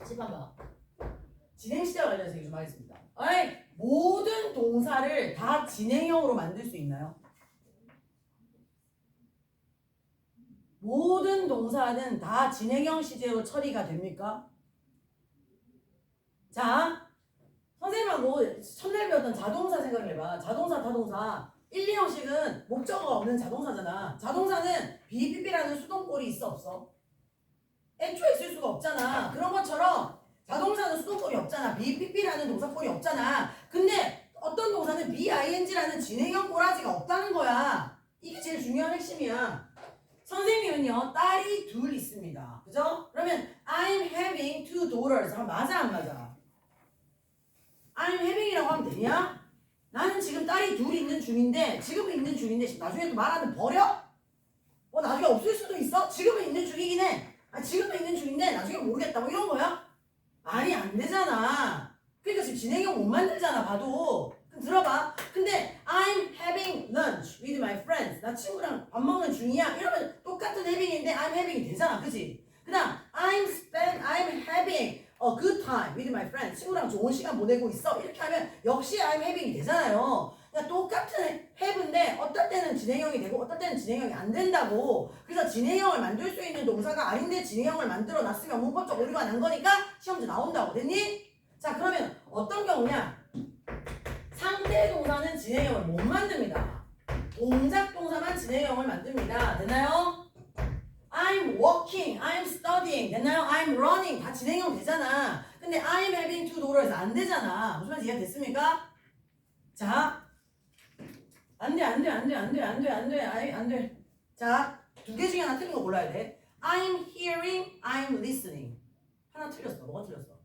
집한번 진행 시제와 관련해서 얘기 좀 하겠습니다. 모든 동사를 다 진행형으로 만들 수 있나요? 모든 동사는 다 진행형 시제로 처리가 됩니까? 자, 선생님하고 첫날 배웠던 자동사 생각해봐. 자동사, 타동사. 1, 2형식은 목적어가 없는 자동사잖아. 자동사는 BPP라는 수동꼴이 있어, 없어? 애초에 있을 수가 없잖아. 그런 것처럼 자동사는 수동꼴이 없잖아. BPP라는 동사꼴이 없잖아. 근데 어떤 동사는 BING라는 진행형 꼬라지가 없다는 거야. 이게 제일 중요한 핵심이야. 선생님은요, 딸이 둘 있습니다. 그죠? 그러면 I'm having two daughters. 맞아, 안 맞아? I'm having이라고 하면 되냐? 나는 지금 딸이 둘 있는 중인데, 지금은 있는 중인데, 나중에 또 말하면 버려? 나중에 없을 수도 있어? 지금은 있는 중이긴 해. 지금은 있는 중인데, 나중에 모르겠다. 뭐 이런 거야? 말이 안 되잖아. 그러니까 지금 진행형 못 만들잖아, 봐도. 그럼 들어봐. 근데 I'm having lunch with my friends. 나 친구랑 밥 먹는 중이야. 이러면 똑같은 having인데 I'm having이 되잖아. 그치? 그 다음 I'm having a good time with my friends. 친구랑 좋은 시간 보내고 있어. 이렇게 하면 역시 I'm having이 되잖아요. 그러니까 똑같은 have인데 어떨 때는 진행형이 되고 어떨 때는 진행형이 안 된다고. 그래서 진행형을 만들 수 있는 동사가 아닌데 진행형을 만들어 놨으면 문법적 오류가 난 거니까 시험지 나온다고. 됐니? 자, 그러면 어떤 경우냐? 상대 동사는 진행형을 못 만듭니다. 동작 동사만 진행형을 만듭니다. 됐나요? I'm walking, I'm studying, 됐나요? I'm running 다 진행형 되잖아. 근데 I'm having two daughters 안 되잖아. 무슨 말인지 이해가 됐습니까? 자, 안 돼. 자, 두 개 중에 하나 틀린 거 골라야 돼. I'm hearing, I'm listening. 하나 틀렸어. 뭐가 틀렸어?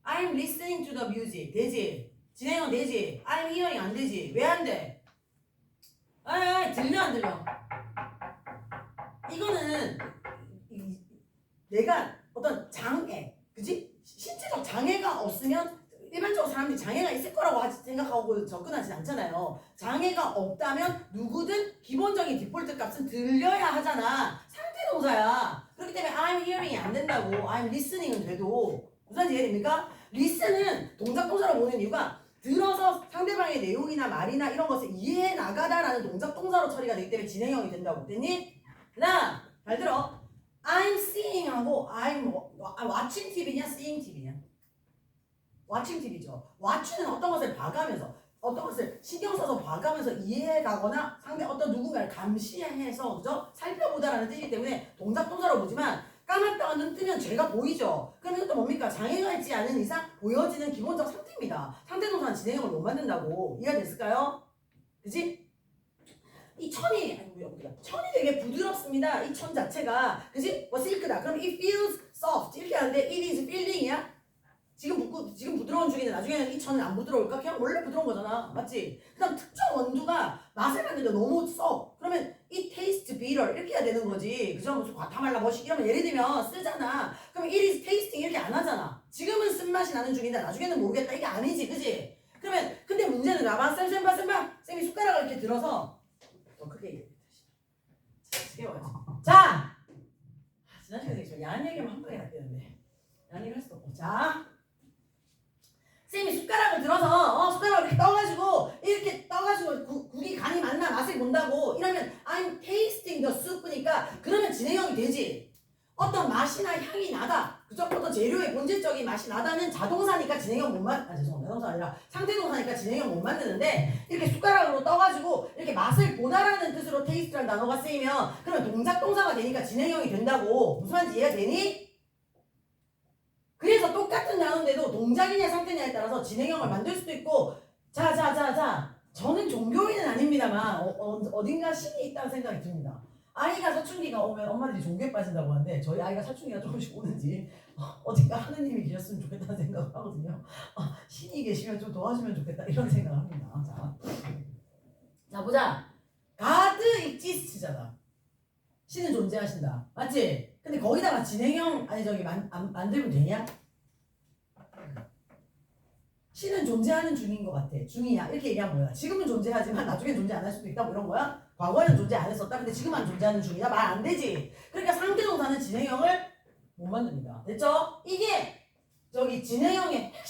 I'm listening to the music. 되지? 진행형 되지? I'm hearing 안 되지? 왜 안 돼? 들려 안 들려? 이거는 내가 어떤 장애, 그지? 신체적 장애가 없으면 일반적으로 사람들이 장애가 있을 거라고 생각하고 접근하지 않잖아요. 장애가 없다면 누구든 기본적인 디폴트 값은 들려야 하잖아. 상태 동사야. 그렇기 때문에 I'm hearing이 안 된다고 I'm listening은 돼도. 무슨 이해됩니까? listen은 동작 동사로 보는 이유가 들어서 상대방의 내용이나 말이나 이런 것을 이해해 나가다라는 동작 동사로 처리가 되기 때문에 진행형이 된다고. 됐니? 나 잘 들어. I'm seeing 하고 I'm watching TV냐 seeing TV냐? watching TV죠. watch는 어떤 것을 봐가면서 어떤 것을 신경 써서 봐가면서 이해해 가거나 상대 어떤 누군가를 감시해서 그죠? 살펴보다라는 뜻이기 때문에 동작 동사로 보지만 까맣다가 눈 뜨면 죄가 보이죠. 그럼 이것도 뭡니까? 장애가 있지 않은 이상 보여지는 기본적 상태입니다. 상태 동사는 진행형을 못 만든다고. 이해가 됐을까요? 그지? 이 천이 되게 부드럽습니다. 이 천 자체가 그지? 실크다. 그럼 it feels soft 이렇게 하는데 it is feeling이야? 지금 부드러운 중인데 나중에는 이 천은 안 부드러울까? 그냥 원래 부드러운 거잖아. 맞지? 그 다음 특정 원두가 맛을 만드는데 너무 써. 그러면 it tastes bitter 이렇게 해야 되는 거지. 그죠? 무슨 과타말라 머시기 이러면 예를 들면 쓰잖아. 그럼 it is tasting 이렇게 안 하잖아. 지금은 쓴맛이 나는 중인데 나중에는 모르겠다. 이게 아니지. 그지? 그러면 근데 문제는 나봐. 쌤이 숟가락을 이렇게 들어서 더 크게 얘기해. 자! 지난 시간에 되게 야한 얘기하면 한 방에 다 되는데 야한 얘기 할 수도 없고. 자! 쌤이 숟가락을 들어서 숟가락을 이렇게 떠가지고 국이 간이 맞나 맛을 본다고 이러면 I'm tasting the soup니까 그러면 진행형이 되지. 어떤 맛이나 향이 나다. 그죠? 어떤 재료의 본질적인 맛이 나다는 자동사니까 진행형 못 죄송합니다. 자동사 아니라 상태동사니까 진행형 못 만드는데 이렇게 숟가락으로 떠가지고 이렇게 맛을 보다라는 뜻으로 taste라는 단어가 쓰이면 그러면 동작 동사가 되니까 진행형이 된다고. 무슨 말인지 이해가 되니? 그래서 똑같은 단어인데도 동작이냐 상태냐에 따라서 진행형을 만들 수도 있고. 자 저는 종교인은 아닙니다만 어딘가 신이 있다는 생각이 듭니다. 아이가 사춘기가 오면 엄마들이 종교에 빠진다고 하는데 저희 아이가 사춘기가 조금씩 오는지 어딘가 하느님이 계셨으면 좋겠다는 생각을 하거든요. 신이 계시면 좀 도와주면 좋겠다 이런 생각을 합니다. 자 보자. God exists잖아. 신은 존재하신다. 맞지? 근데 거기다가 진행형 만들면 되냐? 신은 존재하는 중인 것 같아. 중이야. 이렇게 얘기하면 뭐야? 지금은 존재하지만 나중엔 존재 안 할 수도 있다. 뭐 이런 거야? 과거에는 존재 안 했었다. 근데 지금 안 존재하는 중이다. 말 안 되지. 그러니까 상대동사는 진행형을 못 만듭니다. 됐죠? 이게 진행형의